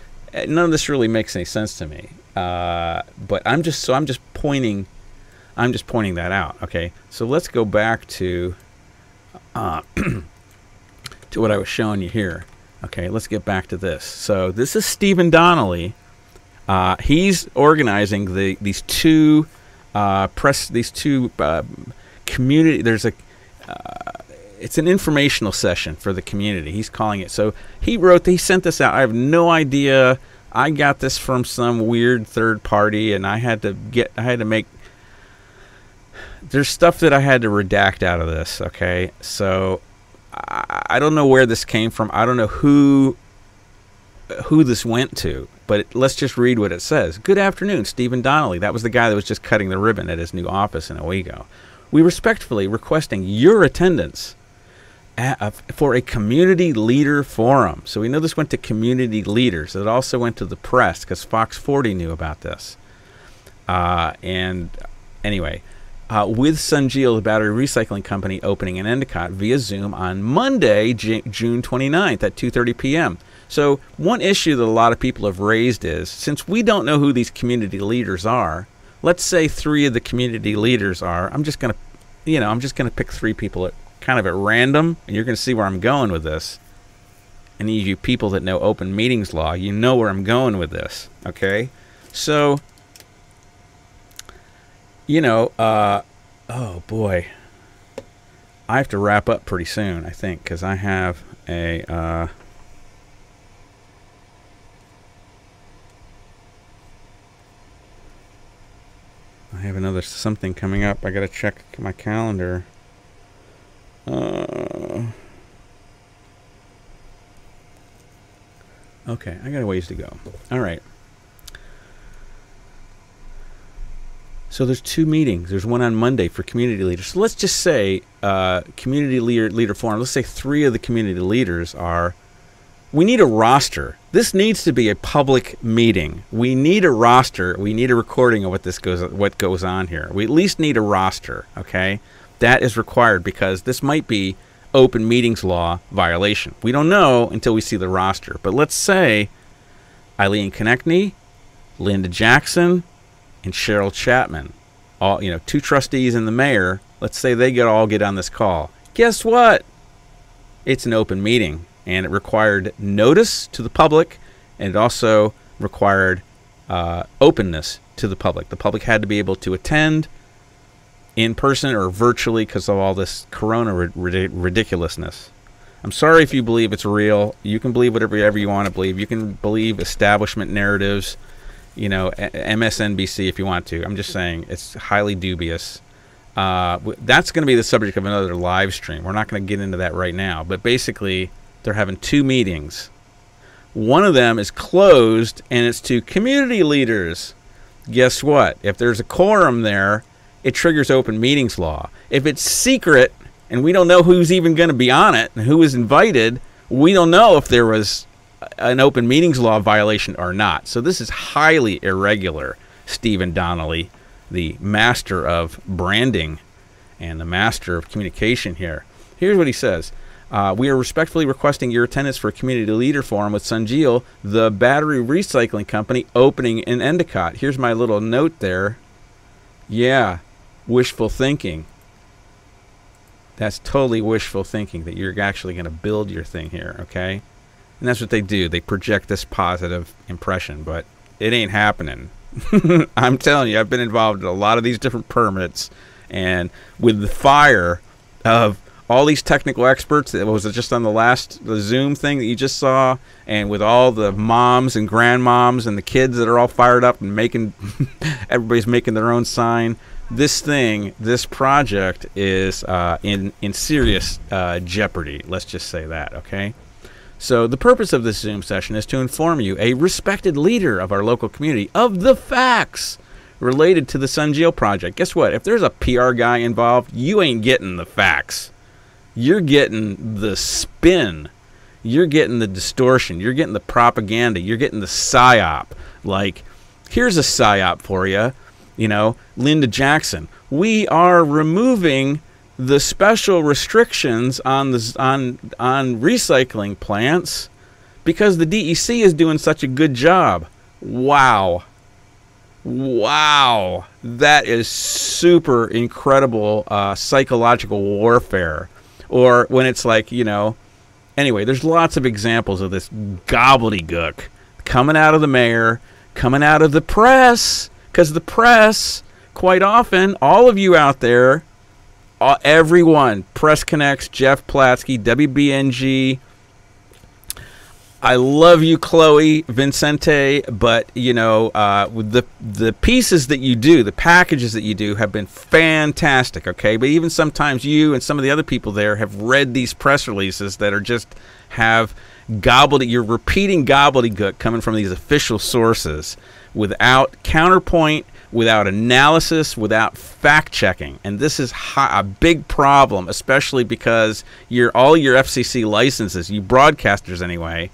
really makes any sense to me. But I'm just pointing that out. Okay, so let's go back to what I was showing you here. Okay, let's get back to this. So this is Stephen Donnelly. He's organizing these two community. There's a it's an informational session for the community. He's calling it. So he sent this out. I have no idea. I got this from some weird third party, and I had to make. There's stuff that I had to redact out of this. Okay, so I don't know where this came from. I don't know who this went to, but let's just read what it says. Good afternoon, Stephen Donnelly. That was the guy that was just cutting the ribbon at his new office in Owego. We respectfully requesting your attendance for a community leader forum. So we know this went to community leaders. It also went to the press because Fox 40 knew about this. And anyway, with Sunjeel, the battery recycling company, opening in Endicott via Zoom on Monday, June 29th at 2:30 p.m. So one issue that a lot of people have raised is, since we don't know who these community leaders are, let's say three of the community leaders are, I'm just going to pick three people at random, and you're going to see where I'm going with this. Any of you people that know open meetings law, you know where I'm going with this, okay? So, oh boy, I have to wrap up pretty soon, I think, because I have I have another something coming up. I gotta check my calendar. Okay, I got a ways to go. All right. So there's two meetings. There's one on Monday for community leaders. So let's just say community leader forum. Let's say three of the community leaders are. We need a roster. This needs to be a public meeting. We need a roster. We need a recording of what goes on here. We at least need a roster, okay? That is required because this might be open meetings law violation. We don't know until we see the roster. But let's say Eileen Konechny, Linda Jackson, and Cheryl Chapman, all two trustees and the mayor. Let's say they all get on this call. Guess what? It's an open meeting. And it required notice to the public, and it also required openness to the public. The public had to be able to attend in person or virtually because of all this corona ridiculousness. I'm sorry if you believe it's real. You can believe whatever you want to believe. You can believe establishment narratives, MSNBC if you want to. I'm just saying it's highly dubious. That's going to be the subject of another live stream. We're not going to get into that right now. But basically, they're having two meetings. One of them is closed, and it's to community leaders. Guess what? If there's a quorum there, it triggers open meetings law. If it's secret, and we don't know who's even going to be on it and who is invited, we don't know if there was an open meetings law violation or not. So this is highly irregular. Stephen Donnelly, the master of branding and the master of communication here. Here's what he says. We are respectfully requesting your attendance for a community leader forum with Sunjeel, the battery recycling company opening in Endicott. Here's my little note there. Yeah, wishful thinking. That's totally wishful thinking that you're actually going to build your thing here, okay? And that's what they do. They project this positive impression, but it ain't happening. I'm telling you, I've been involved in a lot of these different permits, and with the fire of all these technical experts that was just on the Zoom thing that you just saw, and with all the moms and grandmoms and the kids that are all fired up and making everybody's making their own sign, this project is in serious jeopardy. Let's just say that, okay? So the purpose of this Zoom session is to inform you, a respected leader of our local community, of the facts related to the Sunjeel project. Guess what? If there's a PR guy involved, you ain't getting the facts. You're getting the spin. You're getting the distortion. You're getting the propaganda. You're getting the psyop. Like, here's a psyop for you. You know, Linda Jackson. We are removing the special restrictions on recycling plants because the DEC is doing such a good job. Wow. Wow. That is super incredible psychological warfare. Or when it's like, you know, anyway, there's lots of examples of this gobbledygook coming out of the mayor, coming out of the press, because the press, quite often, all of you out there, everyone, Press Connects, Jeff Platsky, WBNG, I love you, Chloe Vincente, but, you know, the pieces that you do, the packages that you do have been fantastic, okay? But even sometimes you and some of the other people there have read these press releases that are just have you're repeating gobbledygook coming from these official sources without counterpoint, without analysis, without fact-checking. And this is a big problem, especially because all your FCC licenses, you broadcasters anyway,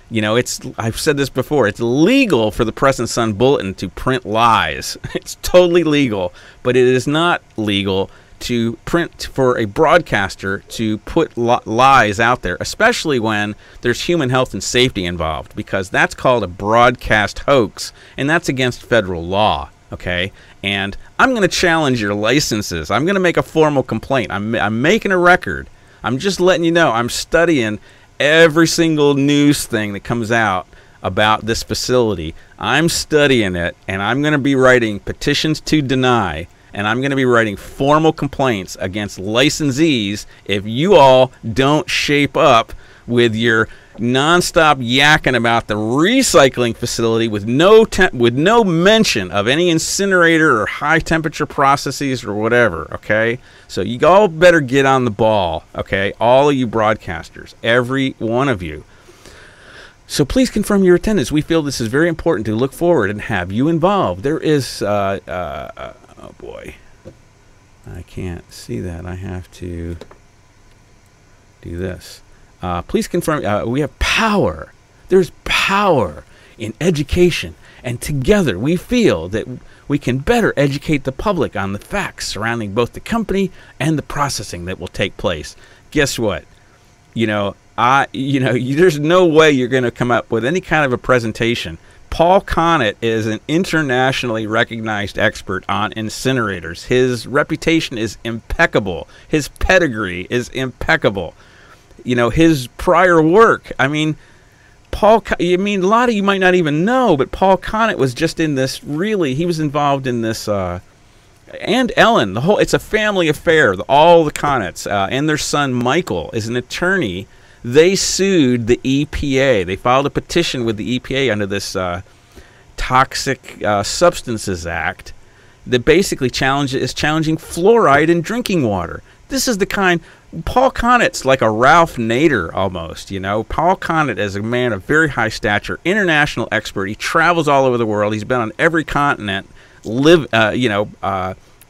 you know, I've said this before, it's legal for the Press and Sun Bulletin to print lies. It's totally legal, but it is not legal to print for a broadcaster to put lies out there, especially when there's human health and safety involved, because that's called a broadcast hoax, and that's against federal law, okay? And I'm going to challenge your licenses. I'm going to make a formal complaint. I'm making a record. I'm just letting you know I'm studying every single news thing that comes out about this facility. I'm studying it, and I'm going to be writing petitions to deny, and I'm going to be writing formal complaints against licensees if you all don't shape up with your nonstop yakking about the recycling facility with no mention of any incinerator or high temperature processes or whatever, okay? So you all better get on the ball, okay? All of you broadcasters, every one of you. So please confirm your attendance. We feel this is very important to look forward and have you involved. There is, oh boy, I can't see that. I have to do this. Please confirm. We have power. There's power in education. And together we feel that we can better educate the public on the facts surrounding both the company and the processing that will take place. Guess what? There's no way you're going to come up with any kind of a presentation. Paul Connett is an internationally recognized expert on incinerators. His reputation is impeccable. His pedigree is impeccable. His prior work. I mean, a lot of you might not even know, but Paul Connett was just in this, he was involved in this, and Ellen, it's a family affair, all the Connetts, and their son Michael is an attorney. They sued the EPA. They filed a petition with the EPA under this Toxic Substances Act that basically is challenging fluoride in drinking water. This is the kind... Paul Connett's like a Ralph Nader almost, Paul Connett is a man of very high stature, international expert. He travels all over the world. He's been on every continent,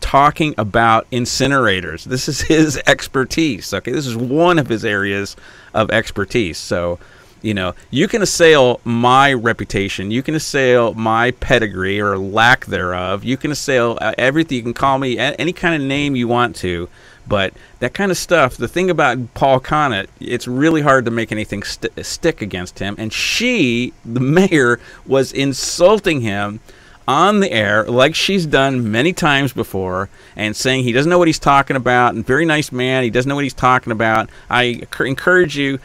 talking about incinerators. This is his expertise, okay? This is one of his areas of expertise. So You know, you can assail my reputation. You can assail my pedigree or lack thereof. You can assail everything. You can call me any kind of name you want to. But that kind of stuff, the thing about Paul Connett, it's really hard to make anything stick against him. And she, the mayor, was insulting him on the air like she's done many times before and saying he doesn't know what he's talking about. And very nice man, he doesn't know what he's talking about. I encourage you.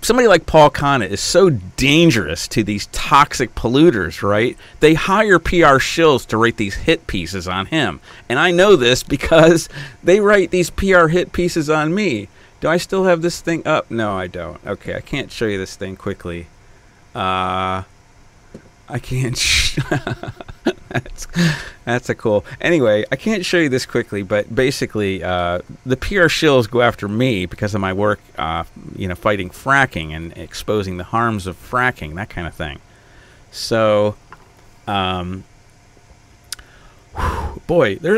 Somebody like Paul Connett is so dangerous to these toxic polluters, right? They hire PR shills to write these hit pieces on him. And I know this because they write these PR hit pieces on me. Do I still have this thing up? No, I don't. Okay, I can't show you this thing quickly. I can't. That's a cool. Anyway, I can't show you this quickly, but basically, the PR shills go after me because of my work, fighting fracking and exposing the harms of fracking, that kind of thing. So, boy,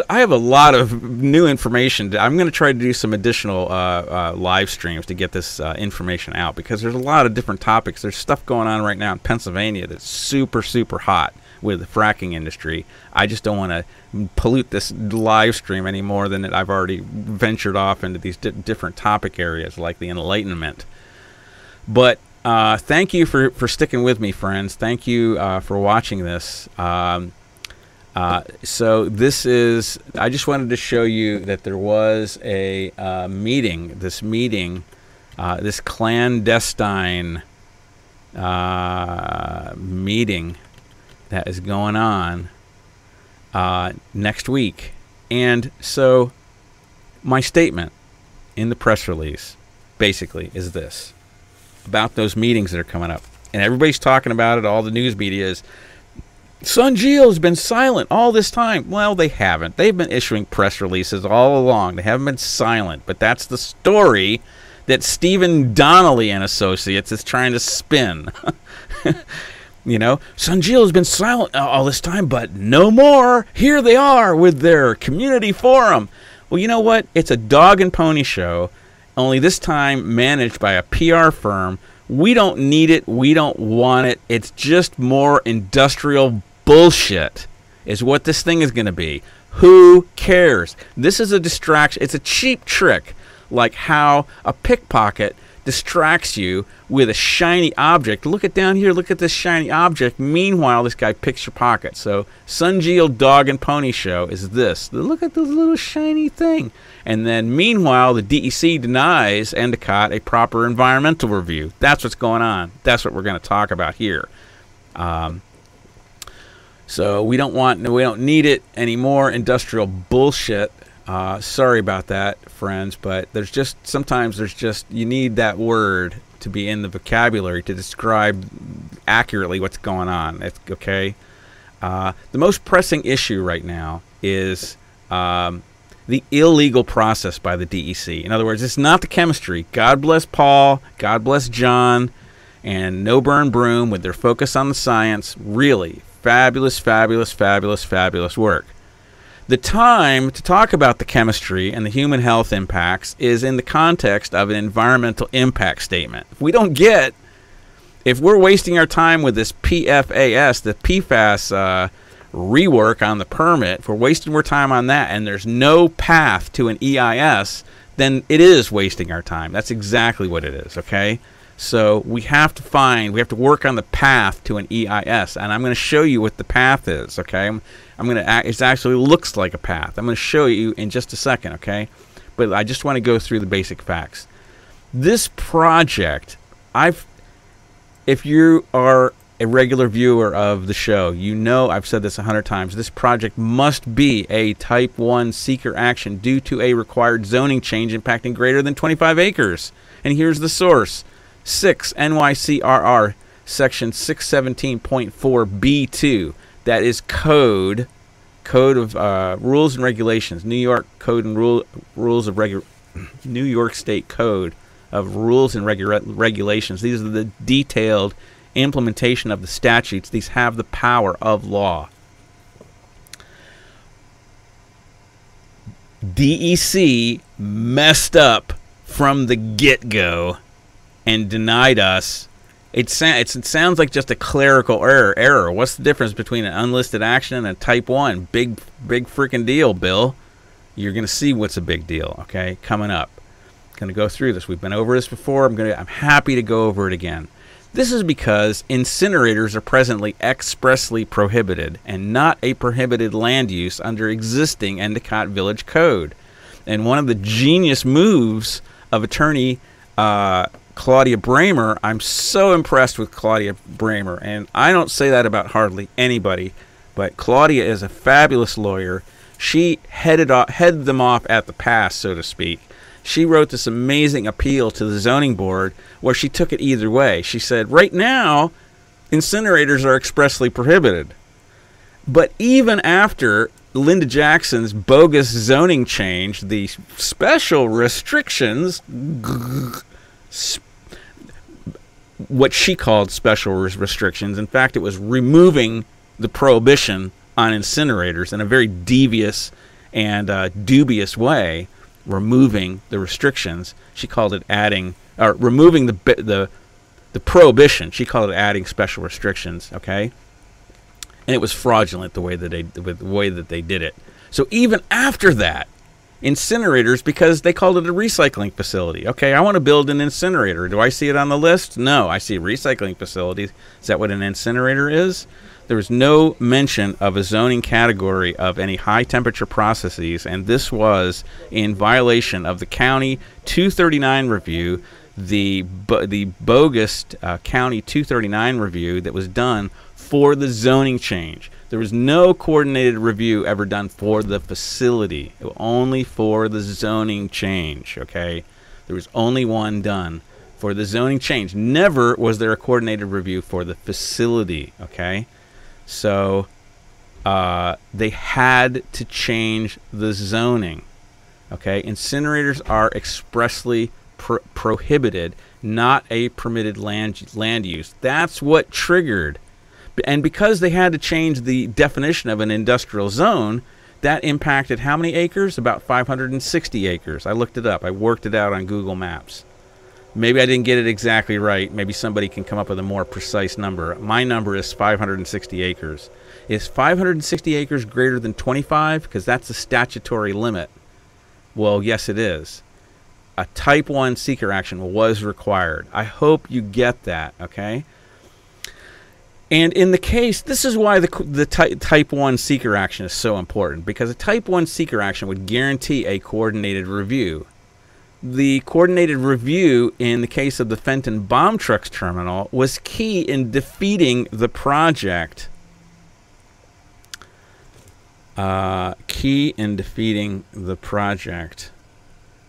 I have a lot of new information. I'm going to try to do some additional live streams to get this information out because there's a lot of different topics. There's stuff going on right now in Pennsylvania that's super, super hot with the fracking industry. I just don't want to pollute this live stream any more than that I've already ventured off into these different topic areas like the Enlightenment. But thank you for sticking with me, friends. Thank you for watching this. So this is, I just wanted to show you that there was a meeting, this clandestine meeting that is going on next week. And so my statement in the press release basically is this, about those meetings that are coming up. And everybody's talking about it, all the news media is, Sun Geo has been silent all this time. Well, they haven't. They've been issuing press releases all along. They haven't been silent. But that's the story that Stephen Donnelly and Associates is trying to spin. You know, Sun Geo has been silent all this time, but no more. Here they are with their community forum. Well, you know what? It's a dog and pony show, only this time managed by a PR firm. We don't need it. We don't want it. It's just more industrial bullshit is what this thing is going to be. Who cares? This is a distraction. It's a cheap trick, like how a pickpocket distracts you with a shiny object. Look at down here. Look at this shiny object. Meanwhile, this guy picks your pocket. So Sun Geo Dog and Pony Show is this. Look at this little shiny thing. And then meanwhile, the DEC denies Endicott a proper environmental review. That's what's going on. That's what we're going to talk about here. So we don't need it anymore. Industrial bullshit. Sorry about that, friends, but sometimes you need that word to be in the vocabulary to describe accurately what's going on. Okay. The most pressing issue right now is the illegal process by the DEC. In other words, it's not the chemistry. God bless Paul, God bless John, and No Burn Broome with their focus on the science. Really fabulous, fabulous, fabulous, fabulous work. The time to talk about the chemistry and the human health impacts is in the context of an environmental impact statement. If we're wasting our time with this PFAS, the PFAS rework on the permit, if we're wasting more time on that and there's no path to an EIS, then it is wasting our time. That's exactly what it is, okay? So we have to work on the path to an EIS, and I'm going to show you what the path is, okay? It actually looks like a path. I'm going to show you in just a second, okay? But I just want to go through the basic facts. This project, if you are a regular viewer of the show, you know I've said this 100 times. This project must be a Type 1 seeker action due to a required zoning change impacting greater than 25 acres. And here's the source. 6 NYCRR section 617.4B2. That is code of rules and regulations. New York code and rules of New York State code of rules and regulations. These are the detailed implementation of the statutes. These have the power of law. DEC messed up from the get-go and denied us. It sounds like just a clerical error. What's the difference between an unlisted action and a type 1? Big freaking deal, Bill. You're going to see what's a big deal, okay, coming up. Going to go through this. We've been over this before. I'm happy to go over it again. This is because incinerators are presently expressly prohibited and not a prohibited land use under existing Endicott Village Code. And one of the genius moves of attorney Claudia Bramer, I'm so impressed with Claudia Bramer, and I don't say that about hardly anybody, but Claudia is a fabulous lawyer. She headed them off at the pass, so to speak. She wrote this amazing appeal to the zoning board where she took it either way. She said, right now, incinerators are expressly prohibited. But even after Linda Jackson's bogus zoning change, the special restrictions, what she called special restrictions, in fact, it was removing the prohibition on incinerators in a very devious and dubious way, removing the restrictions. She called it removing the prohibition. She called it adding special restrictions, okay? And it was fraudulent the way that they did it. So even after that, incinerators, because they called it a recycling facility. Okay, I want to build an incinerator. Do I see it on the list? No, I see recycling facilities. Is that what an incinerator is? There was no mention of a zoning category of any high temperature processes, and this was in violation of the county 239 review, the bogus county 239 review that was done for the zoning change. There was no coordinated review ever done for the facility. It was only for the zoning change, okay? There was only one done for the zoning change. Never was there a coordinated review for the facility, okay? So they had to change the zoning, okay? Incinerators are expressly prohibited, not a permitted land use. That's what triggered. And because they had to change the definition of an industrial zone, that impacted how many acres? About 560 acres. I looked it up. I worked it out on Google Maps. Maybe I didn't get it exactly right. Maybe somebody can come up with a more precise number. My number is 560 acres. Is 560 acres greater than 25? Because that's the statutory limit. Well, yes, it is. A Type 1 seeker action was required. I hope you get that, okay? And in the case, this is why the Type 1 seeker action is so important, because a Type 1 seeker action would guarantee a coordinated review. The coordinated review in the case of the Fenton Bomb Trucks Terminal was key in defeating the project. Key in defeating the project.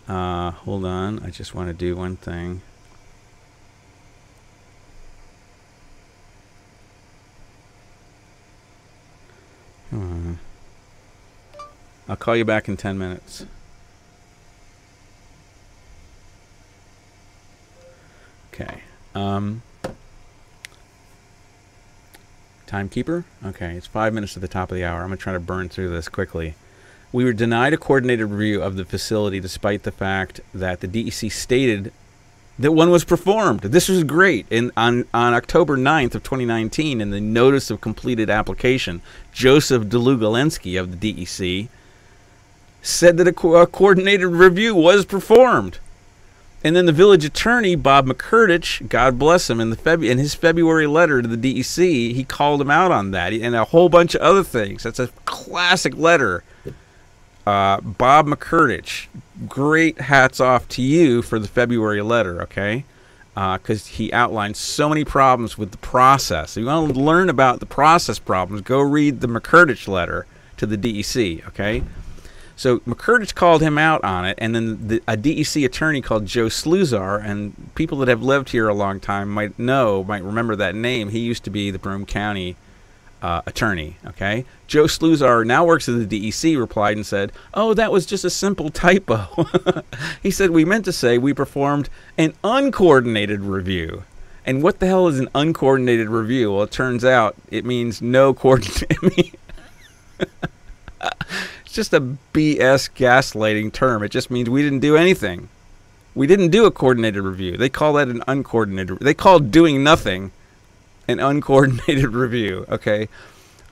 Hold on, I just want to do one thing. I'll call you back in 10 minutes. Okay. Timekeeper? Okay, it's 5 minutes to the top of the hour. I'm going to try to burn through this quickly. We were denied a coordinated review of the facility despite the fact that the DEC stated that one was performed. This was great. On October 9th of 2019, in the Notice of Completed Application, Joseph Delugalensky of the DEC said that a coordinated review was performed. And then the village attorney, Bob McCurtich, God bless him, in his February letter to the DEC, he called him out on that and a whole bunch of other things. That's a classic letter. Bob McCurtich, great hats off to you for the February letter, okay? Because he outlined so many problems with the process. If you want to learn about the process problems, go read the McCurtich letter to the DEC, okay? So McCurtich called him out on it, and then a DEC attorney called Joe Sluzar, and people that have lived here a long time might remember that name. He used to be the Broome County attorney, okay? Joe Sluzar now works at the DEC, replied and said, oh, that was just a simple typo. He said, we meant to say we performed an uncoordinated review. And what the hell is an uncoordinated review? Well, it turns out it means no coordinate. It's just a BS gaslighting term. It just means we didn't do anything. We didn't do a coordinated review. They call that an uncoordinated. They call doing nothing an uncoordinated review. Okay.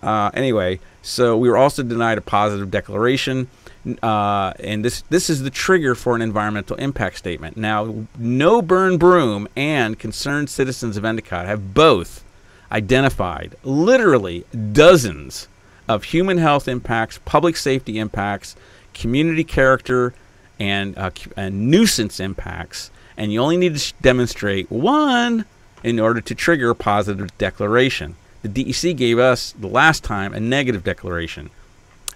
Anyway, so we were also denied a positive declaration, and this is the trigger for an environmental impact statement. Now, No Burn Broome and Concerned Citizens of Endicott have both identified literally dozens of human health impacts, public safety impacts, community character, and nuisance impacts, and you only need to demonstrate one in order to trigger a positive declaration. The DEC gave us, the last time, a negative declaration.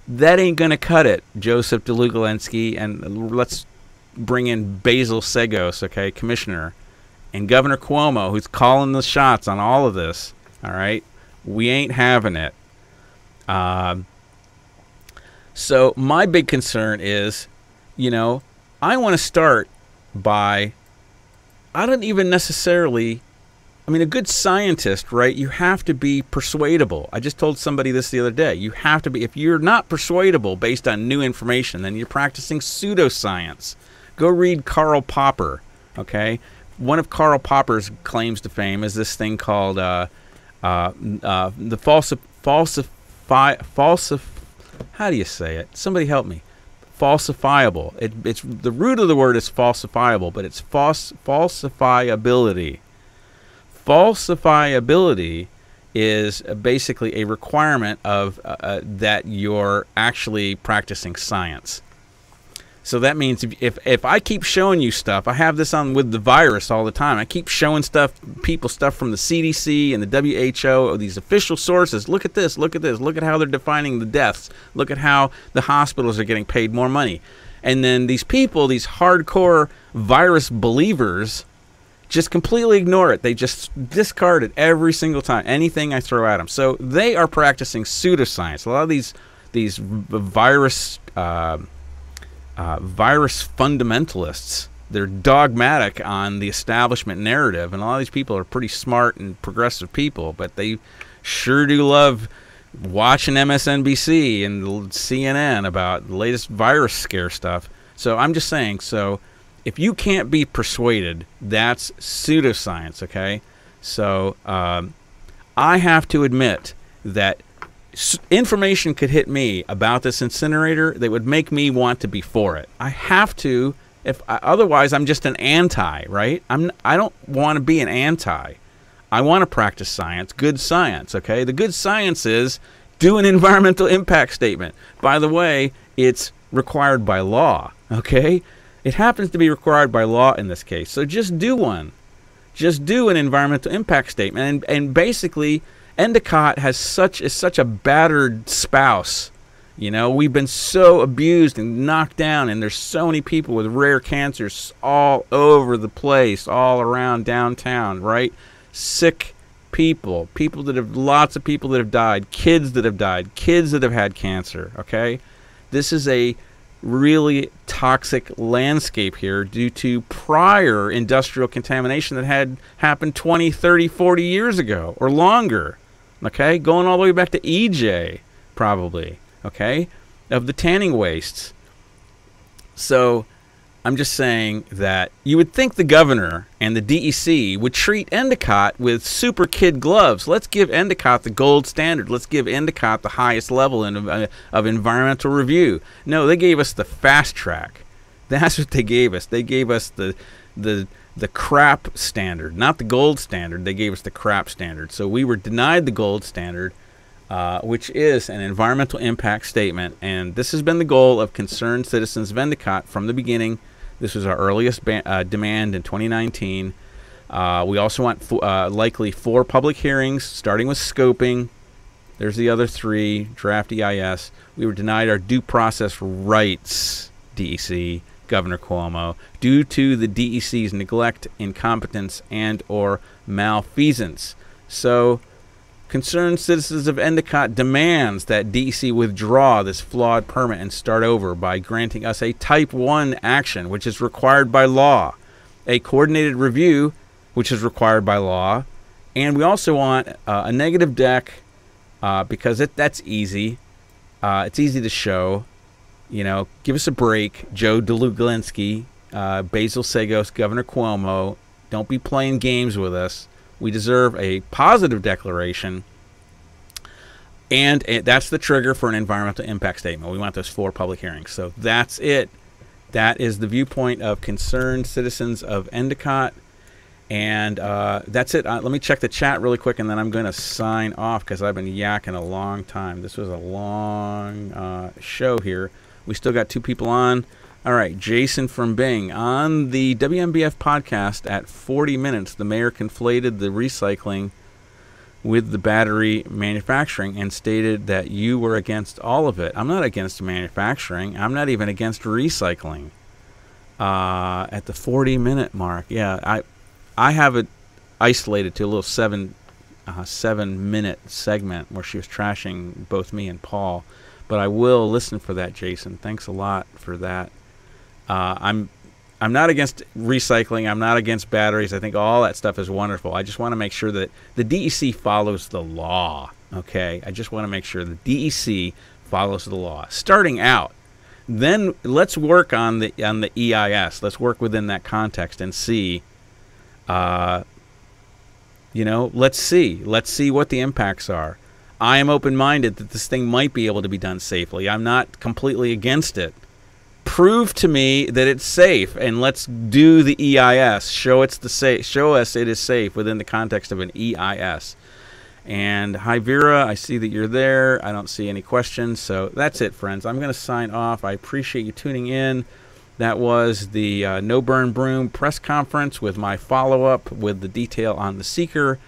That ain't going to cut it, Joseph Dlugolensky, and let's bring in Basil Segos, okay, Commissioner, and Governor Cuomo, who's calling the shots on all of this, all right? We ain't having it. So my big concern is, you know, I want to start by, I don't even necessarily, I mean, a good scientist, right, you have to be persuadable. I just told somebody this the other day. You have to be, if you're not persuadable based on new information, then you're practicing pseudoscience. Go read Karl Popper, okay? One of Karl Popper's claims to fame is this thing called the how do you say it? Somebody help me. Falsifiable. It's the root of the word is falsifiable, but it's falsifiability. Falsifiability is basically a requirement of that you're actually practicing science. So that means if I keep showing you stuff, I have this on with the virus all the time. I keep showing people stuff from the CDC and the WHO, or these official sources. Look at this, look at this, look at how they're defining the deaths. Look at how the hospitals are getting paid more money. And then these people, these hardcore virus believers, just completely ignore it. They just discard it every single time, anything I throw at them. So they are practicing pseudoscience. A lot of these virus fundamentalists, they're dogmatic on the establishment narrative, and a lot of these people are pretty smart and progressive people, but they sure do love watching MSNBC and CNN about the latest virus scare stuff. So I'm just saying, so if you can't be persuaded, that's pseudoscience, okay? So I have to admit that information could hit me about this incinerator that would make me want to be for it. I have to, otherwise I'm just an anti, right? I don't want to be an anti. I want to practice science, good science, okay? The good science is do an environmental impact statement. By the way, it's required by law, okay? It happens to be required by law in this case. So just do one. Just do an environmental impact statement. And basically, Endicott is such a battered spouse. You know, we've been so abused and knocked down, and there's so many people with rare cancers all over the place, all around downtown, right? Sick people, lots of people that have died, kids that have died, kids that have had cancer, okay? This is a really toxic landscape here due to prior industrial contamination that had happened 20, 30, 40 years ago or longer, okay? Going all the way back to EJ, probably, okay, of the tanning wastes. So I'm just saying that you would think the governor and the DEC would treat Endicott with super kid gloves. Let's give Endicott the gold standard. Let's give Endicott the highest level of environmental review. No, they gave us the fast track. That's what they gave us. They gave us the crap standard, not the gold standard. They gave us the crap standard. So we were denied the gold standard, which is an environmental impact statement. And this has been the goal of Concerned Citizens of Endicott from the beginning. This was our earliest demand in 2019. We also want likely 4 public hearings, starting with scoping. There's the other 3, draft EIS. We were denied our due process rights, DEC, Governor Cuomo, due to the DEC's neglect, incompetence, and or malfeasance. So Concerned Citizens of Endicott demands that DEC withdraw this flawed permit and start over by granting us a Type 1 action, which is required by law, a coordinated review, which is required by law, and we also want a negative deck because that's easy. It's easy to show. You know, give us a break, Joe Dlugolensky. Basil Sagos, Governor Cuomo, don't be playing games with us. We deserve a positive declaration. And that's the trigger for an environmental impact statement. We want those 4 public hearings. So that's it. That is the viewpoint of concerned citizens of Endicott. And that's it. Let me check the chat really quick, and then I'm going to sign off because I've been yakking a long time. This was a long show here. We still got 2 people on. All right, Jason from Bing. On the WMBF podcast at 40 minutes, the mayor conflated the recycling with the battery manufacturing and stated that you were against all of it. I'm not against manufacturing. I'm not even against recycling. At the 40-minute mark, yeah, I have it isolated to a little 7-minute segment where she was trashing both me and Paul. But I will listen for that, Jason. Thanks a lot for that. I'm not against recycling. I'm not against batteries. I think all that stuff is wonderful. I just want to make sure that the DEC follows the law. Okay, I just want to make sure the DEC follows the law. Starting out, then let's work on the EIS. Let's work within that context and see. Let's see what the impacts are. I am open-minded that this thing might be able to be done safely. I'm not completely against it. Prove to me that it's safe, and let's do the EIS. Show us it is safe within the context of an EIS. And hi, Vera. I see that you're there. I don't see any questions. So that's it, friends. I'm going to sign off. I appreciate you tuning in. That was the No Burn Broome press conference with my follow-up with the detail on the seeker.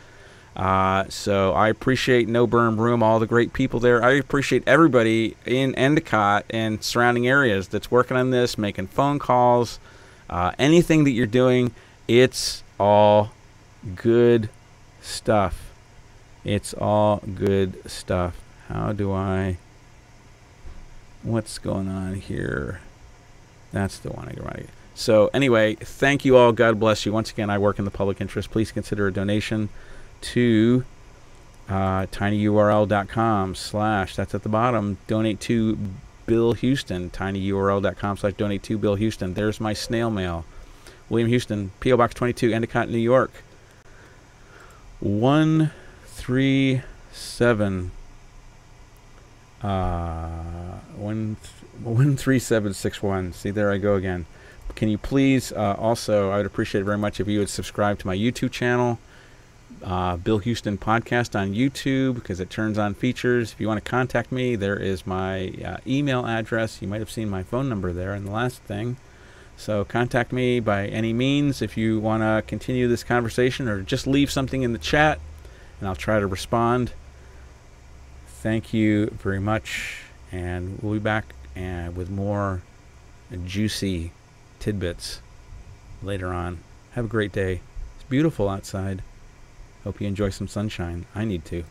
So I appreciate No Burn Broome, all the great people there. I appreciate everybody in Endicott and surrounding areas that's working on this, making phone calls, anything that you're doing. It's all good stuff. It's all good stuff. What's going on here? That's the one I got right. So anyway, thank you all. God bless you. Once again, I work in the public interest. Please consider a donation to tinyurl.com/ that's at the bottom, donate to Bill Huston, tinyurl.com/donate to Bill Huston. There's my snail mail. William Huston, P.O. Box 22, Endicott, New York. 13761. See, there I go again. Can you please also, I would appreciate it very much if you would subscribe to my YouTube channel, Bill Huston Podcast on YouTube, because it turns on features. If you want to contact me, there is my email address. You might have seen my phone number there in the last thing. So contact me by any means if you want to continue this conversation, or just leave something in the chat and I'll try to respond. Thank you very much, and we'll be back with more juicy tidbits later on. Have a great day. It's beautiful outside. Hope you enjoy some sunshine. I need to.